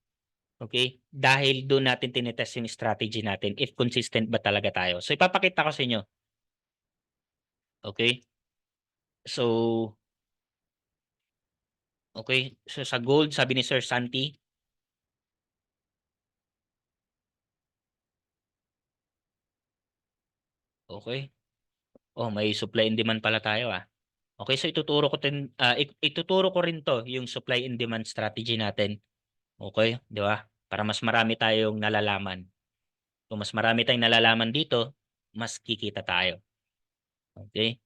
Okay? Dahil doon natin tinetest yung strategy natin if consistent ba talaga tayo. So ipapakita ko sa inyo. Okay? So okay, so sa gold sabi ni Sir Santi, okay? Oh, may supply and demand pala tayo ah. Okay, so ituturo ko rin to yung supply and demand strategy natin. Okay, di ba? Para mas marami tayong nalalaman. Kung mas marami tayong nalalaman dito, mas kikita tayo. Okay?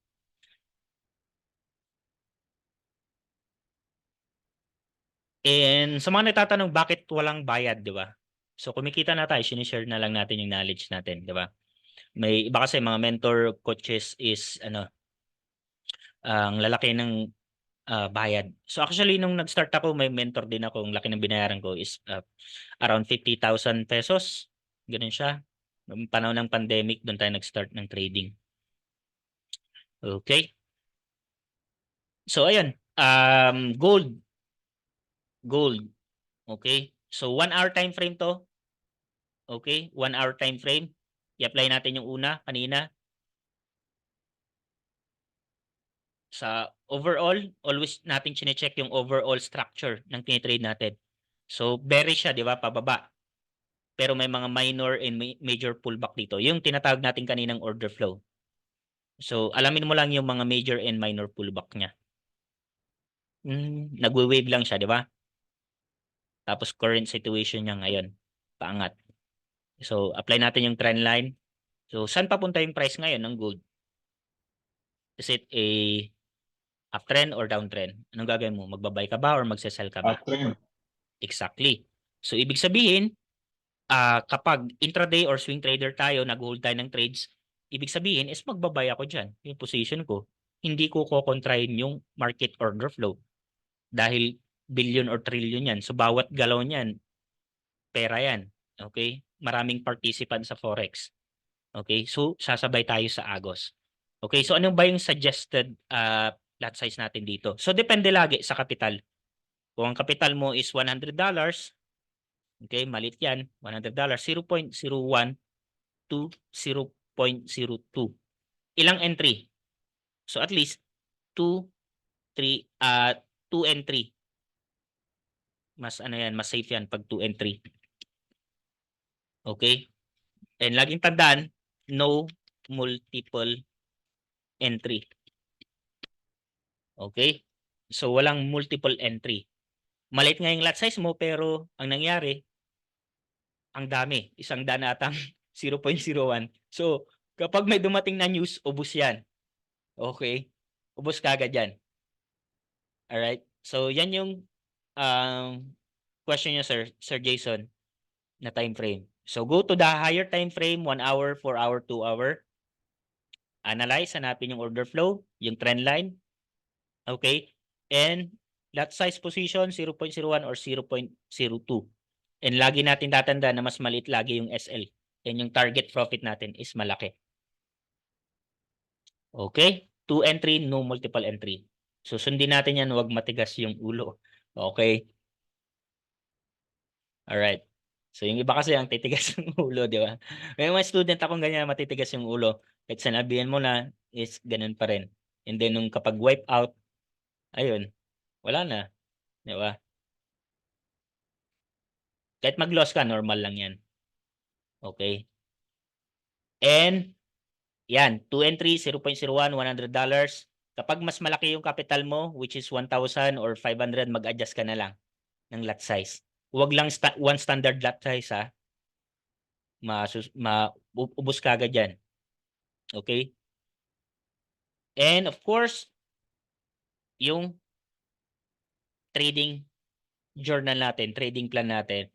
And sa mga nagtatanong bakit walang bayad, di ba? So kumikita na tayo, sinishare na lang natin yung knowledge natin, di ba? May iba kasi mga mentor coaches is ang lalaki ng bayad. So actually nung nag-start ako, may mentor din ako, ang laki ng binayaran ko is around 50,000 pesos. Ganun siya. Noong panahon ng pandemic, doon tayo nag-start ng trading. Okay? So ayun, gold. Okay? So 1 hour time frame to. Okay? 1 hour time frame. I-apply natin yung una kanina. Sa overall, always natin chine-check yung overall structure ng tinitrade natin. So bearish siya, di ba? Pababa. Pero may mga minor and major pullback dito. Yung tinatawag natin kaninang order flow. So alamin mo lang yung mga major and minor pullback niya. Nagwe-wave lang siya, di ba? Tapos current situation niya ngayon, paangat. So apply natin yung trend line. So saan papunta yung price ngayon ng gold? Is it a uptrend or downtrend? Anong gagawin mo? Magbabay ka ba or magse-sell ka ba? Uptrend. Exactly. So ibig sabihin, kapag intraday or swing trader tayo, nag-hold tayo ng trades, ibig sabihin is magbabay ako dyan. Yung position ko, hindi ko kokontrahin yung market order flow. Dahil billion or trillion yan. So bawat galaw niyan, pera yan. Okay? Maraming participant sa Forex. Okay? So sasabay tayo sa Agos. Okay? So ano ba yung suggested lot size natin dito? So depende lagi sa kapital. Kung ang kapital mo is $100, okay, malit yan, $100, 0.01 to 0.02. Ilang entry? So at least 2 and 3. Mas mas safe yan pag 2 and 3. Okay? And laging tandaan, no multiple entry. Okay? So walang multiple entry. Maliit nga yung lot size mo pero ang nangyari, ang dami. 100 atang 0.01. So kapag may dumating na news, ubos yan. Okay? Ubos kagad yan. Alright? So yan yung question niyo, Sir Jason, na time frame. So go to the higher time frame, 1 hour, 4 hour, 2 hour. Analyze, hanapin yung order flow, yung trend line. Okay? And lot size position 0.01 or 0.02. And lagi natin tatandaan na mas maliit lagi yung SL. And yung target profit natin is malaki. Okay? 2 entry, no multiple entry. Susundin natin yan, huwag matigas yung ulo. Okay? Alright. So yung iba kasi ang titigas ng ulo, di ba? May mga student akong ganyan, matitigas yung ulo. Kahit sanabihan mo na, is ganun pa rin. And then nung kapag wipe out, ayun, wala na. Di ba? Kahit mag-loss ka, normal lang yan. Okay? And, yan, 2 entry, 0.01, $100. Kapag mas malaki yung capital mo, which is 1,000 or 500, mag-adjust ka na lang ng lot size. Huwag lang one standard lot size, ha? Ubus ka agad yan. Okay? And of course, yung trading journal natin, trading plan natin.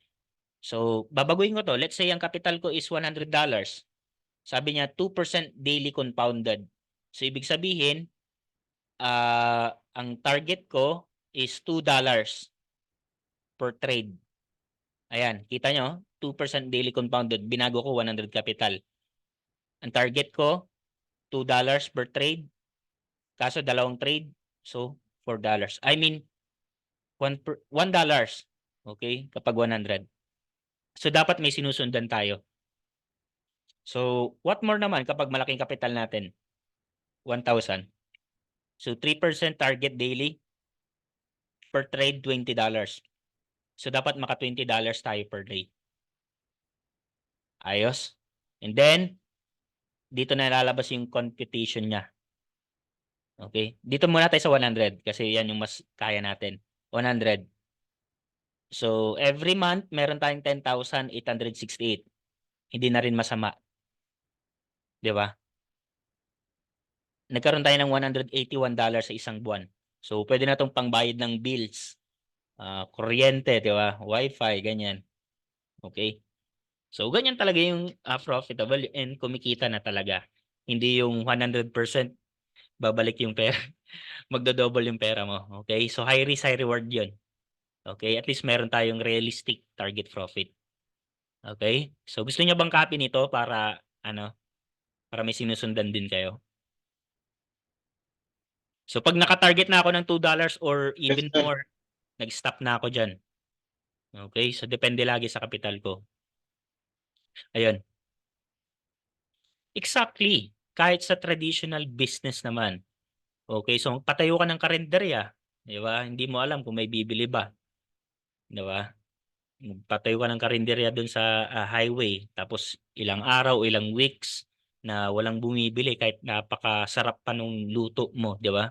So, babaguhin ko to. Let's say ang capital ko is $100. Sabi niya 2% daily compounded. So, ibig sabihin, ang target ko is $2 per trade. Ayan, kita nyo, 2% daily compounded. Binago ko 100 capital. Ang target ko, $2 per trade. Kaso dalawang trade, so $4. I mean, $1. Okay, kapag 100. So, dapat may sinusundan tayo. So, what more naman kapag malaking capital natin? 1,000. So, 3% target daily. Per trade, $20. So, dapat maka $20 tayo per day. Ayos. And then, dito na lalabas yung computation niya. Okay? Dito muna tayo sa 100 kasi yan yung mas kaya natin. 100. So, every month, meron tayong 10,868. Hindi na rin masama. Di ba? Nagkaroon tayo ng $181 sa isang buwan. So, pwede na itong pangbayad ng bills. Kuryente, di ba? Wi-Fi, ganyan. Okay? So, ganyan talaga yung profitable and kumikita na talaga. Hindi yung 100% babalik yung pera. Magdo-double yung pera mo. Okay? So, high risk, high reward yun. Okay? At least meron tayong realistic target profit. Okay? So, gusto niyo bang copy nito para, para may sinusundan din kayo? So, pag naka-target na ako ng $2 or even Yes, sir. more, nag-stop na ako dyan. Okay? So, depende lagi sa kapital ko. Ayun. Exactly. Kahit sa traditional business naman. Okay? So, patayo ka ng karinderya. Di ba? Hindi mo alam kung may bibili ba. Di ba? Patayo ka ng karinderya dun sa highway. Tapos, ilang araw, ilang weeks na walang bumibili kahit napakasarap pa nung luto mo. Di ba?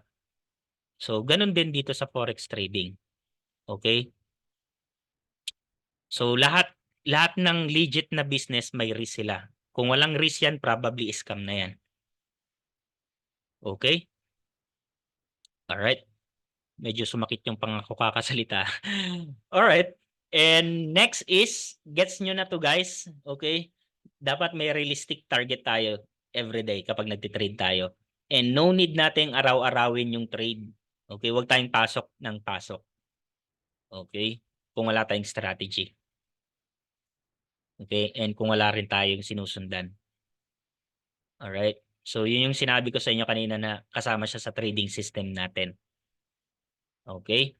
So, ganun din dito sa forex trading. Okay? So, lahat ng legit na business may risk sila. Kung walang risk yan, probably scam na yan. Okay? Alright. Medyo sumakit yung pangako kakasalita. Alright. And next is, gets nyo na to guys. Okay? Dapat may realistic target tayo everyday kapag nagtitrade tayo. And no need nating araw-arawin yung trade. Okay? Huwag tayong pasok ng pasok. Okay? Kung wala tayong strategy. Okay? And kung wala rin tayong sinusundan. Alright? So, yun yung sinabi ko sa inyo kanina na kasama siya sa trading system natin. Okay?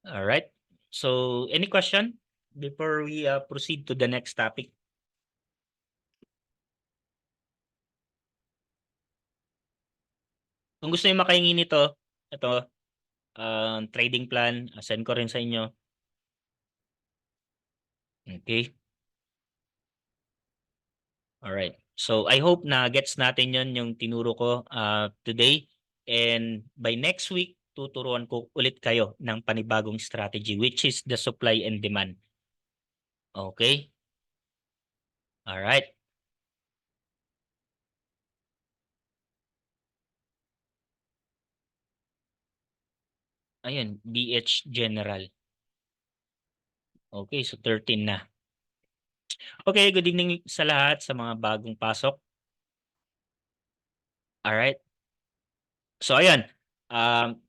Alright? So, any question before we proceed to the next topic? Kung gusto niyo makahingi nito, ito, trading plan, send ko rin sa inyo. Okay? Alright. So, I hope na gets natin yon yung tinuro ko today. And by next week, tuturuan ko ulit kayo ng panibagong strategy, which is the supply and demand. Okay? Alright. Ayun, BH General. Okay, so 13 na. Okay, good evening sa lahat sa mga bagong pasok. Alright? So, ayan.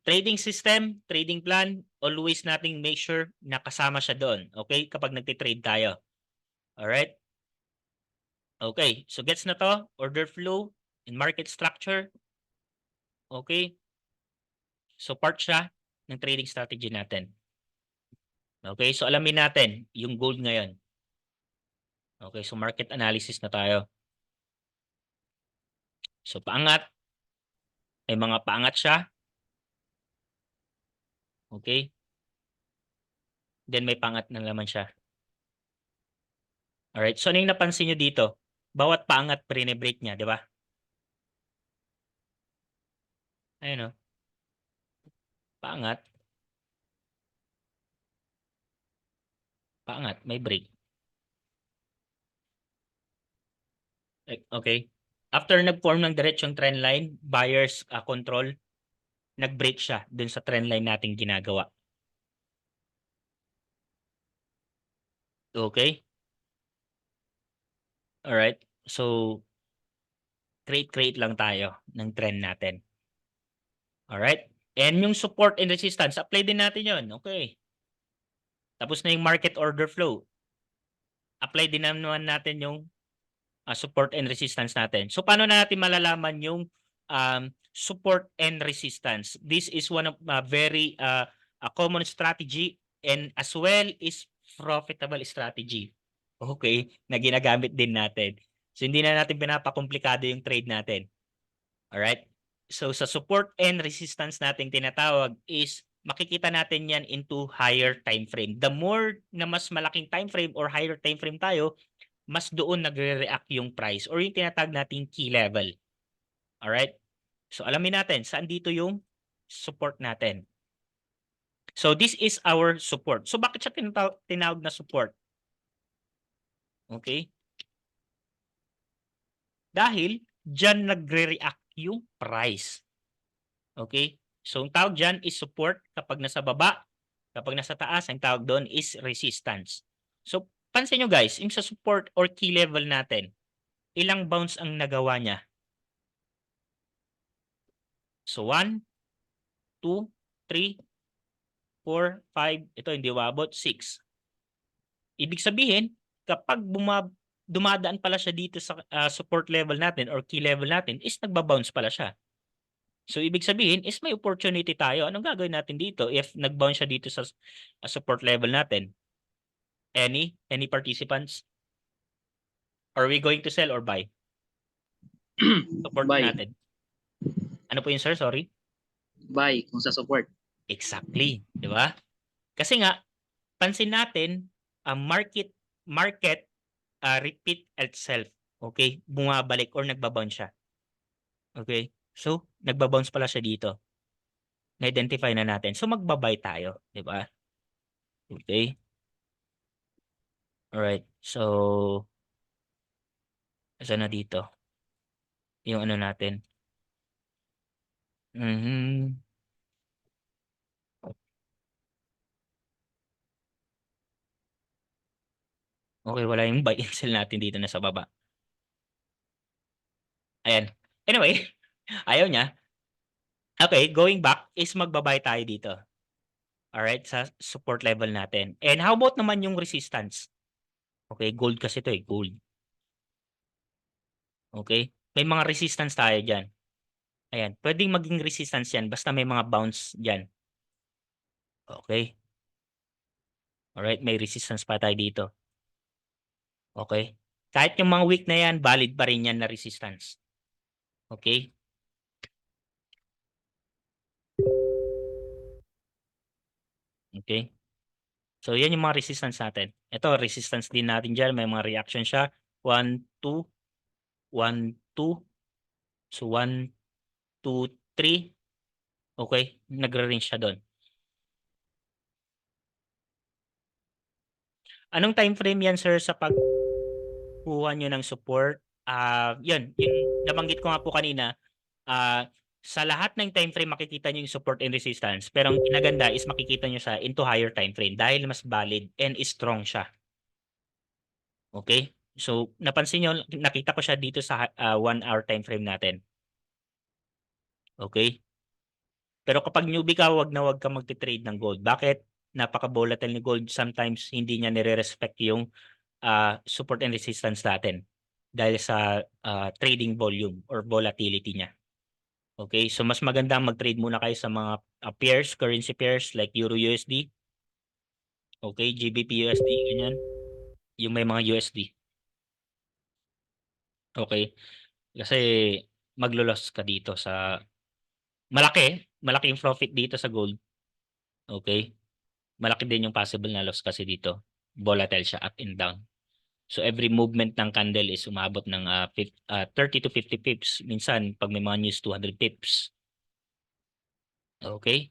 Trading system, trading plan, always nating make sure na kasama siya doon. Okay? Kapag nagtitrade tayo. Alright? Okay. So, gets na to? Order flow and market structure. Okay? So, part siya ng trading strategy natin. Okay? So, alamin natin yung gold ngayon. Okay? So, market analysis na tayo. So, paangat. May mga paangat siya. Okay? Then, may paangat na naman siya. Alright? So, ano yung napansin nyo dito? Bawat paangat, pre-break niya, di ba? Ayun o. Paangat. Paangat, may break. Okay. After nag-form ng diretsong trend line, buyers control, nag-break siya dun sa trend line nating ginagawa. Okay? Alright. So, create lang tayo ng trend natin. Alright? And yung support and resistance, apply din natin yon. Okay. Tapos na yung market order flow. Apply din naman natin yung support and resistance natin. So, paano natin malalaman yung support and resistance? This is one of very a common strategy and as well is profitable strategy. Okay? Na ginagamit din natin. So, hindi na natin pinapakomplikado yung trade natin. Alright? So, sa support and resistance nating tinatawag is makikita natin yan into higher time frame. The more na mas malaking time frame or higher time frame tayo, mas doon nagre-react yung price or yung tinatawag nating key level. Alright? So, alamin natin saan dito yung support natin. So, this is our support. So, bakit siya tinawag na support? Okay? Dahil dyan nagre-react yung price. Okay? So, ang tawag dyan is support kapag nasa baba. Kapag nasa taas, ang tawag doon is resistance. So, pansin nyo guys, yung sa support or key level natin, ilang bounce ang nagawa niya? So, 1, 2, 3, 4, 5, ito hindi wabot, 6. Ibig sabihin, kapag dumadaan pala siya dito sa support level natin or key level natin, is nagbabounce pala siya. So, ibig sabihin is may opportunity tayo. Anong gagawin natin dito if nag-bounce siya dito sa support level natin? Any participants? Are we going to sell or buy? Support Buy. natin. Ano po yun, sir? Sorry. Buy kung sa support. Exactly. Di ba? Kasi nga, pansin natin, market repeat itself. Okay? Bumabalik or nagbabounce siya. Okay? So, nagbabounce pala siya dito. Na-identify na natin. So, magbabay tayo. Di ba? Okay? Alright. So, saan na dito? Yung ano natin. Okay, wala yung buy and sell natin dito na sa baba. Ayan. Anyway, ayaw niya. Okay, going back is magbabay tayo dito. Alright, sa support level natin. And how about naman yung resistance? Okay, gold kasi ito eh, gold. Okay, may mga resistance tayo dyan. Ayan, pwedeng maging resistance yan basta may mga bounce dyan. Okay. Alright, may resistance pa tayo dito. Okay. Kahit yung mga weak na yan, valid pa rin yan na resistance. Okay. Okay. So, yan yung mga resistance natin. Ito, resistance din natin dyan. May mga reaction siya. 1, 2, 1, 2. So, 1, 2, 3. Okay. Nagre-range siya doon. Anong time frame yan, sir, sa pagkuha nyo ng support? Yun, yung nabanggit ko nga po kanina, sa lahat ng time frame makikita nyo yung support and resistance. Pero ang kinaganda is makikita nyo siya into higher time frame dahil mas valid and strong siya. Okay? So, napansin nyo, nakita ko siya dito sa 1 hour time frame natin. Okay? Pero kapag newbie ka, wag na wag ka magte-trade ng gold. Bakit? Napaka-volatile ni gold. Sometimes hindi niya nire-respect yung support and resistance natin dahil sa trading volume or volatility niya. Okay? So mas maganda mag-trade muna kayo sa mga pairs, currency pairs like Euro USD. Okay? GBP USD, ganyan. Yung may mga USD. Okay? Kasi maglo-loss ka dito sa malaki yung profit dito sa gold. Okay? Malaki din yung possible na loss kasi dito. Volatile siya up and down. So every movement ng candle is umabot ng 30 to 50 pips. Minsan pag may mga news 200 pips. Okay?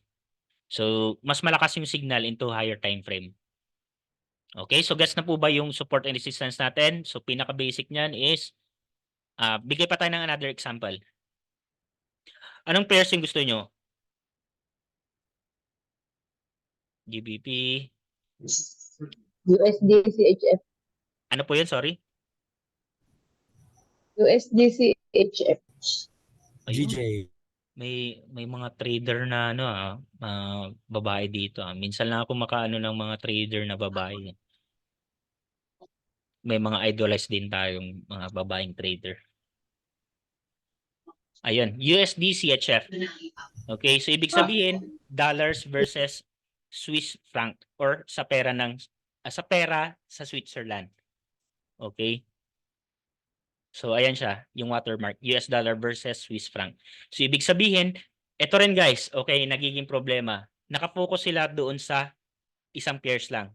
So mas malakas yung signal into higher time frame. Okay? So gets na po ba yung support and resistance natin? So pinaka-basic niyan is bigay pa tayo ng another example. Anong pairs yung gusto nyo? GBP. USD CHF. Ano po yun? Sorry? USD CHF. Ayun. GJ. May mga trader na babae dito. Minsan lang ako makaano ng mga trader na babae. May mga idolized din tayong mga babaeng trader. Ayun, USD CHF. Okay, so ibig sabihin dollars versus Swiss franc or sa pera sa Switzerland. Okay? So ayan siya, yung watermark, US dollar versus Swiss franc. So ibig sabihin, ito rin guys, okay, nagiging problema. Nakafocus sila doon sa isang pairs lang.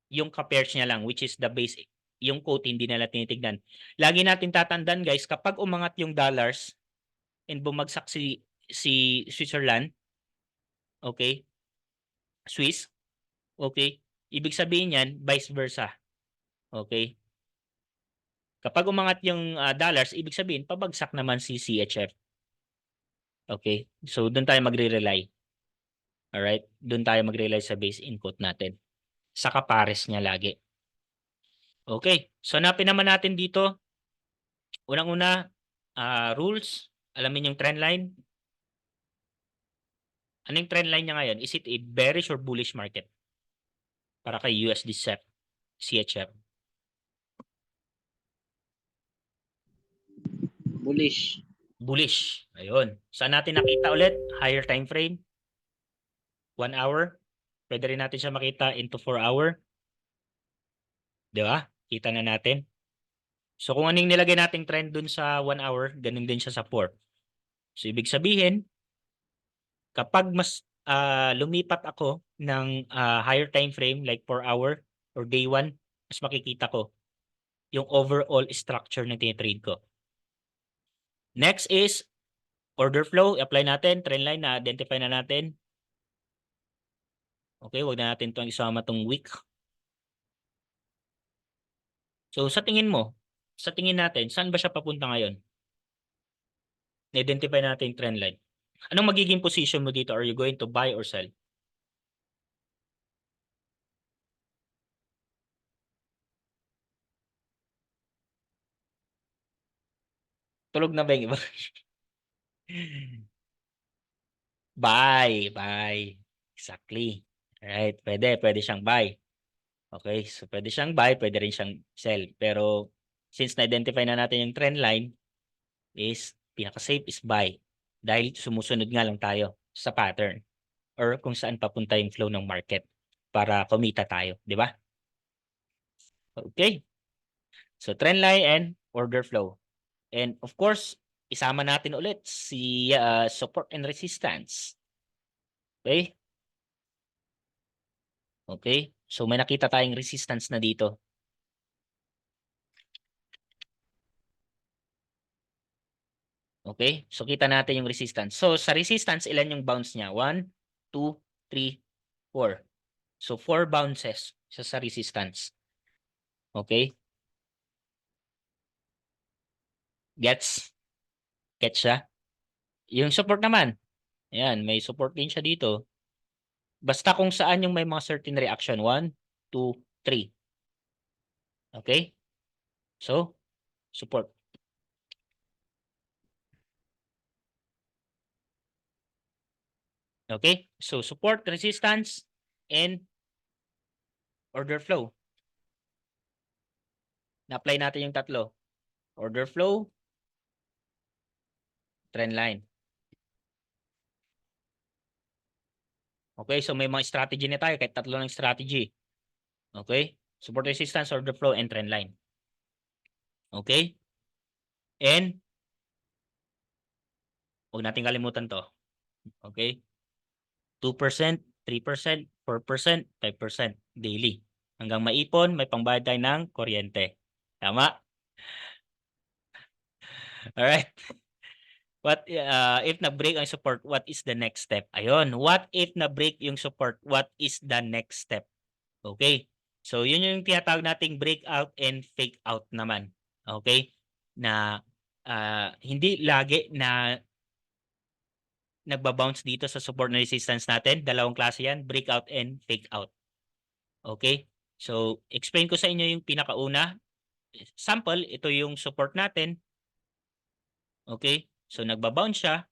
Yung ka-pairs niya lang, which is the base, yung quote hindi nila tinitignan. Lagi natin tatandaan guys, kapag umangat yung dollars and bumagsak si Switzerland, okay, Swiss, okay, ibig sabihin yan, vice versa. Okay? Kapag umangat yung dollars, ibig sabihin, pabagsak naman si CHF. Okay? So, doon tayo magre-rely. Alright? Doon tayo magre-rely sa base input natin. Sa kapares niya lagi. Okay. So, hanapin naman natin dito. Unang-una, rules. Alamin yung trend line. Ano yung trend line niya ngayon? Is it a bearish or bullish market? Para kay USD CHF. Bullish. Bullish. Ayun. Saan natin nakita ulit? Higher time frame. 1 hour. Pwede rin natin siya makita into 4 hour. Di ba? Kita na natin. So kung anong nilagay nating trend dun sa 1 hour, ganun din siya sa 4. So ibig sabihin, kapag mas lumipat ako ng higher time frame like 4 hour or day 1, mas makikita ko yung overall structure na tinitrade ko. Next is order flow. Apply natin. Trend line na identify na natin. Okay, wag na natin itong isama itong week. So sa tingin mo, sa tingin natin, saan ba siya papunta ngayon? Na-identify natin yung trend line. Anong magiging position mo dito? Are you going to buy or sell? Tulog na ba yung iba? Buy. Exactly. Alright, pwede siyang buy. Okay, so pwede siyang buy, pwede rin siyang sell. Pero since na-identify na natin yung trend line, is pinaka-safe is buy. Dahil sumusunod nga lang tayo sa pattern or kung saan papunta yung flow ng market para kumita tayo, di ba? Okay. So trend line and order flow. And of course, isama natin ulit si support and resistance. Okay? Okay? So may nakita tayong resistance na dito. Okay? So kita natin yung resistance. So sa resistance, ilan yung bounce niya? 1, 2, 3, 4. So 4 bounces siya sa resistance. Okay? Gets? Gets siya? Yung support naman. Ayan, may support din siya dito. Basta kung saan yung may mga certain reaction. 1, 2, 3. Okay? So, support. Okay? So support, resistance, and order flow. Na-apply natin yung tatlo. Order flow, trend line. Okay, so may mga strategy na tayo kahit tatlo ng strategy. Okay? Support, resistance, order flow, and trend line. Okay? And huwag natin kalimutan to. Okay? 2%, 3%, 4%, 5% daily. Hanggang maipon, may pangbayad tayo ng kuryente. Tama? Alright. What if na-break ang support, what is the next step? Ayun, what if na-break yung support, what is the next step? Okay? So, yun yung tinatawag nating breakout and fake out naman. Okay? Na hindi lagi na nagbabounce dito sa support na resistance natin. Dalawang klase yan, breakout and fake out. Okay? So, explain ko sa inyo yung pinakauna. Sample, ito yung support natin. Okay? So, nagbabounce siya.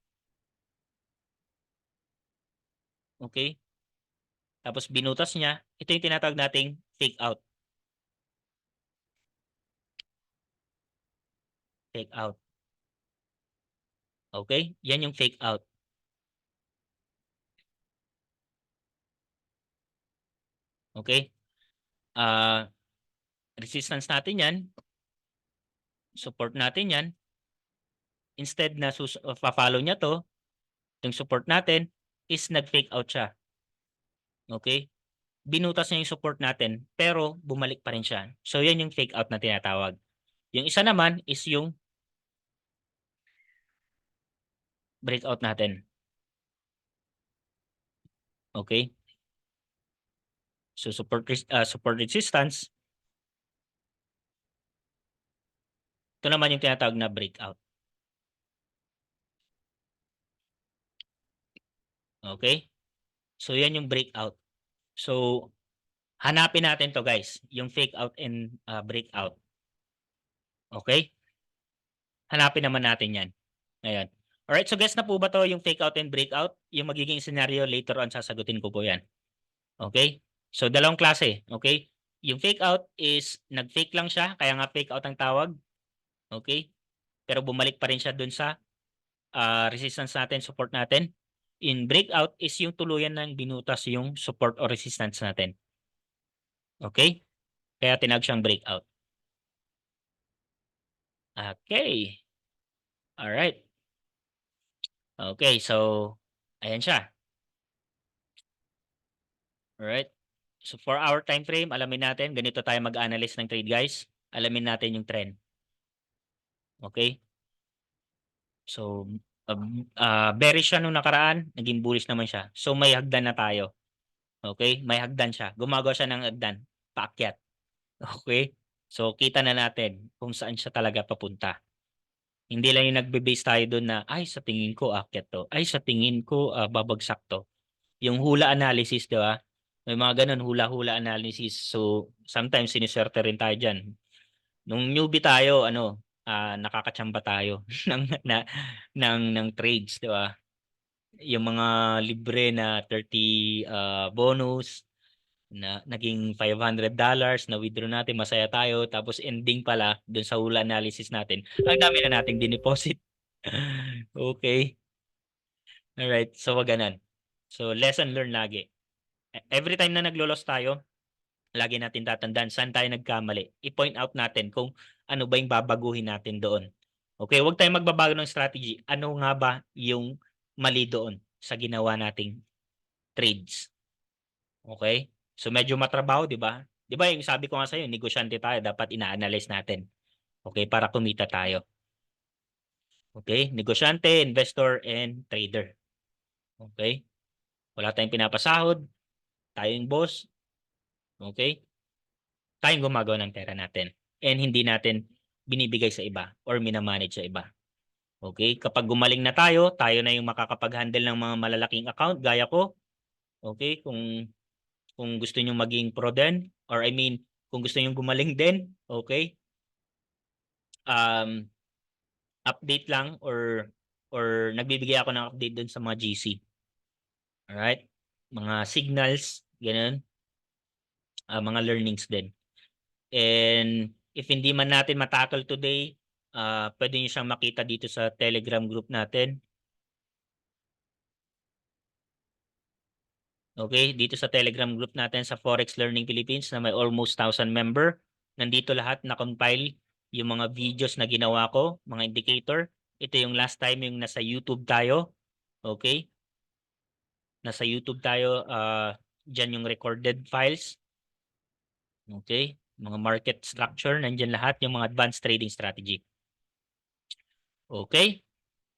Okay? Tapos binutas niya. Ito yung tinatawag nating fake out. Fake out. Okay? Yan yung fake out. Okay? Resistance natin yan. Support natin yan. Instead na follow niya to, yung support natin is nag-fake out siya. Okay? Binutas niya yung support natin, pero bumalik pa rin siya. So, yan yung fake out na tinatawag. Yung isa naman is yung breakout natin. Okay? So, support resistance. Ito naman yung tinatawag na breakout. Okay? So, yan yung breakout. So, hanapin natin to guys. Yung fake out and breakout. Okay? Hanapin naman natin yan. Ngayon. Alright, so guess na po ba to yung fake out and breakout? Yung magiging scenario later on sasagutin ko po yan. Okay? So, dalawang klase. Okay? Yung fake out is nag-fake lang siya, kaya nga fake out ang tawag. Okay? Pero bumalik pa rin siya dun sa resistance natin, support natin. In breakout is yung tuluyan ng binutas yung support or resistance natin. Okay? Kaya tinawag siyang breakout. Okay. Alright. Okay, so ayan siya. Alright. So for our time frame, alamin natin, ganito tayo mag-analyze ng trade guys. Alamin natin yung trend. Okay? So, bearish siya nung nakaraan, naging bullish naman siya. So may hagdan na tayo. Okay? May hagdan siya. Gumagawa siya ng hagdan. Paakyat. Okay? So kita na natin kung saan siya talaga papunta. Hindi lang yung nagbe-base tayo doon na, ay sa tingin ko akyat to. Ay sa tingin ko babagsak to. Yung hula analysis, di ba? May mga ganun, hula-hula analysis. So, sometimes siniswerte rin tayo dyan. Nung newbie tayo, nakakatsamba tayo ng trades, di ba? Yung mga libre na 30 bonus, na naging $500 na withdraw natin, masaya tayo. Tapos ending pala, dun sa hula analysis natin, ang dami na nating dineposit. Okay. Alright, so wag ganun. So, lesson learned lagi. Every time na naglo-loss tayo, lagi natin tatandaan saan tayo nagkamali. I-point out natin kung ano ba yung babaguhin natin doon. Okay, huwag tayong magbabago ng strategy. Ano nga ba yung mali doon sa ginawa nating trades? Okay? So medyo matrabaho, 'di ba? 'Di ba yung sabi ko nga sa iyo, negosyante tayo, dapat ina-analyze natin. Okay, para kumita tayo. Okay? Negosyante, investor, and trader. Okay? Wala tayong pinapasahod, tayo yung boss. Okay? Tayong gumagawa ng pera natin. And hindi natin binibigay sa iba or minamanage sa iba. Okay? Kapag gumaling na tayo, tayo na yung makakapag-handle ng mga malalaking account gaya ko. Okay? Kung gusto niyo maging pro din, or I mean, kung gusto niyo gumaling din, okay? Update lang or nagbibigay ako ng update dun sa mga GC. Alright? Mga signals, ganun. Mga learnings din. And if hindi man natin matackle today, pwede nyo siyang makita dito sa Telegram group natin. Okay, dito sa Telegram group natin sa Forex Learning Philippines na may almost 1,000 member. Nandito lahat na-compile yung mga videos na ginawa ko, mga indicator. Ito yung last time yung nasa YouTube tayo. Okay? Nasa YouTube tayo, dyan yung recorded files. Okay? Mga market structure, nandyan lahat yung mga advanced trading strategy. Okay?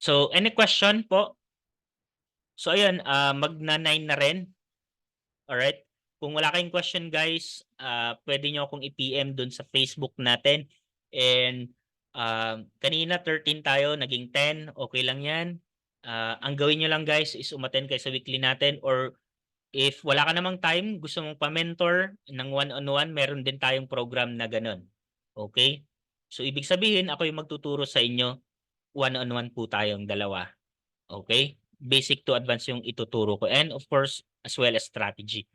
So, any question po? So, ayan, magna-9 na rin. Alright? Kung wala kayong question, guys, pwede nyo akong i-PM dun sa Facebook natin. And kanina 13 tayo, naging 10. Okay lang yan. Ang gawin nyo lang, guys, is umattend kayo sa weekly natin. Or if wala ka namang time, gusto mong pa-mentor ng one-on-one, meron din tayong program na ganun. Okay? So, ibig sabihin, ako yung magtuturo sa inyo. One-on-one po tayong dalawa. Okay? Basic to advanced yung ituturo ko. And of course, as well as strategy.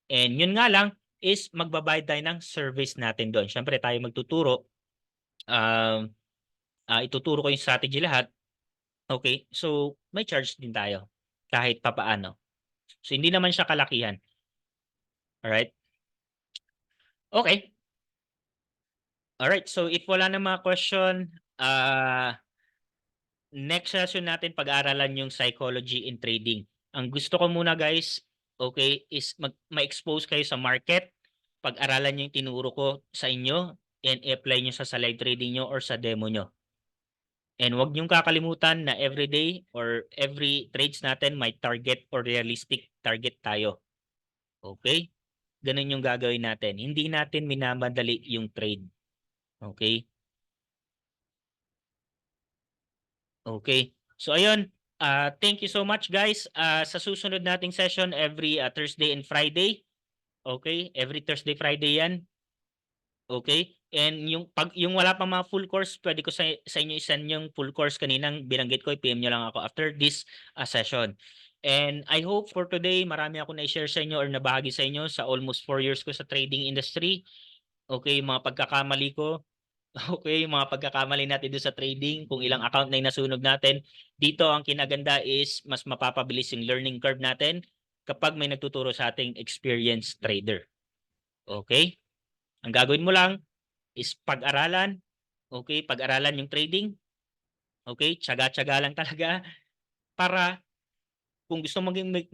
And yun nga lang is magbabayad tayo ng service natin doon. Siyempre tayo magtuturo. Ituturo ko yung strategy lahat. Okay? So, may charge din tayo. Kahit papaano. So, hindi naman siya kalakihan. Alright? Okay. Alright. So, if wala na mga question, next session natin pag-aaralan yung psychology in trading. Ang gusto ko muna, guys, okay, is ma-expose kayo sa market, pag-aralan yung tinuro ko sa inyo, and apply nyo sa live trading nyo or sa demo nyo. And huwag niyong kakalimutan na every day or every trades natin may target or realistic target tayo. Okay? Ganun yung gagawin natin. Hindi natin minamadali yung trade. Okay? Okay. So ayun, thank you so much, guys. Sa susunod nating session every Thursday and Friday. Okay? Every Thursday, Friday 'yan. Okay? And yung wala pang mga full course, pwede ko sa inyo i-send yung full course kaninang binanggit ko, i-PM niyo lang ako after this session. And I hope for today marami ako na-share sa inyo or nabahagi sa inyo sa almost 4 years ko sa trading industry. Okay, mga pagkakamali ko. Okay, yung mga pagkakamali natin doon sa trading, kung ilang account na yung nasunog natin. Dito ang kinaganda is mas mapapabilis yung learning curve natin kapag may nagtuturo sa ating experienced trader. Okay? Ang gagawin mo lang is pag-aralan. Okay? Pag-aralan yung trading. Okay? Tiyaga-tiyaga lang talaga para kung gusto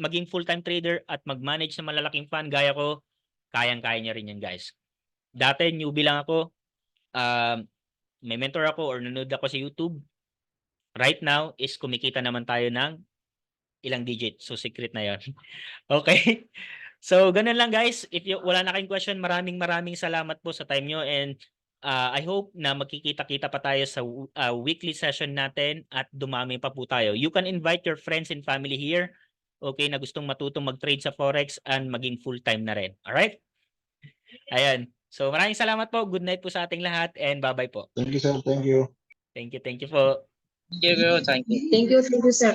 maging full-time trader at mag-manage sa malalaking fund gaya ko, kayang-kaya niya rin yan, guys. Dati, newbie lang ako. May mentor ako or nanood ako sa YouTube. Right now is kumikita naman tayo ng ilang digit. So secret na 'yon. Okay? So ganun lang, guys. If wala na kayong question, maraming salamat po sa time nyo and I hope na magkikita-kita pa tayo sa weekly session natin at dumami pa po tayo. You can invite your friends and family here, okay, na gustong matutong mag-trade sa Forex and maging full-time na rin. Alright? Ayan. So maraming salamat po. Good night po sa ating lahat and bye-bye po. Thank you, sir. Thank you. Thank you po. Thank you. Thank you, sir.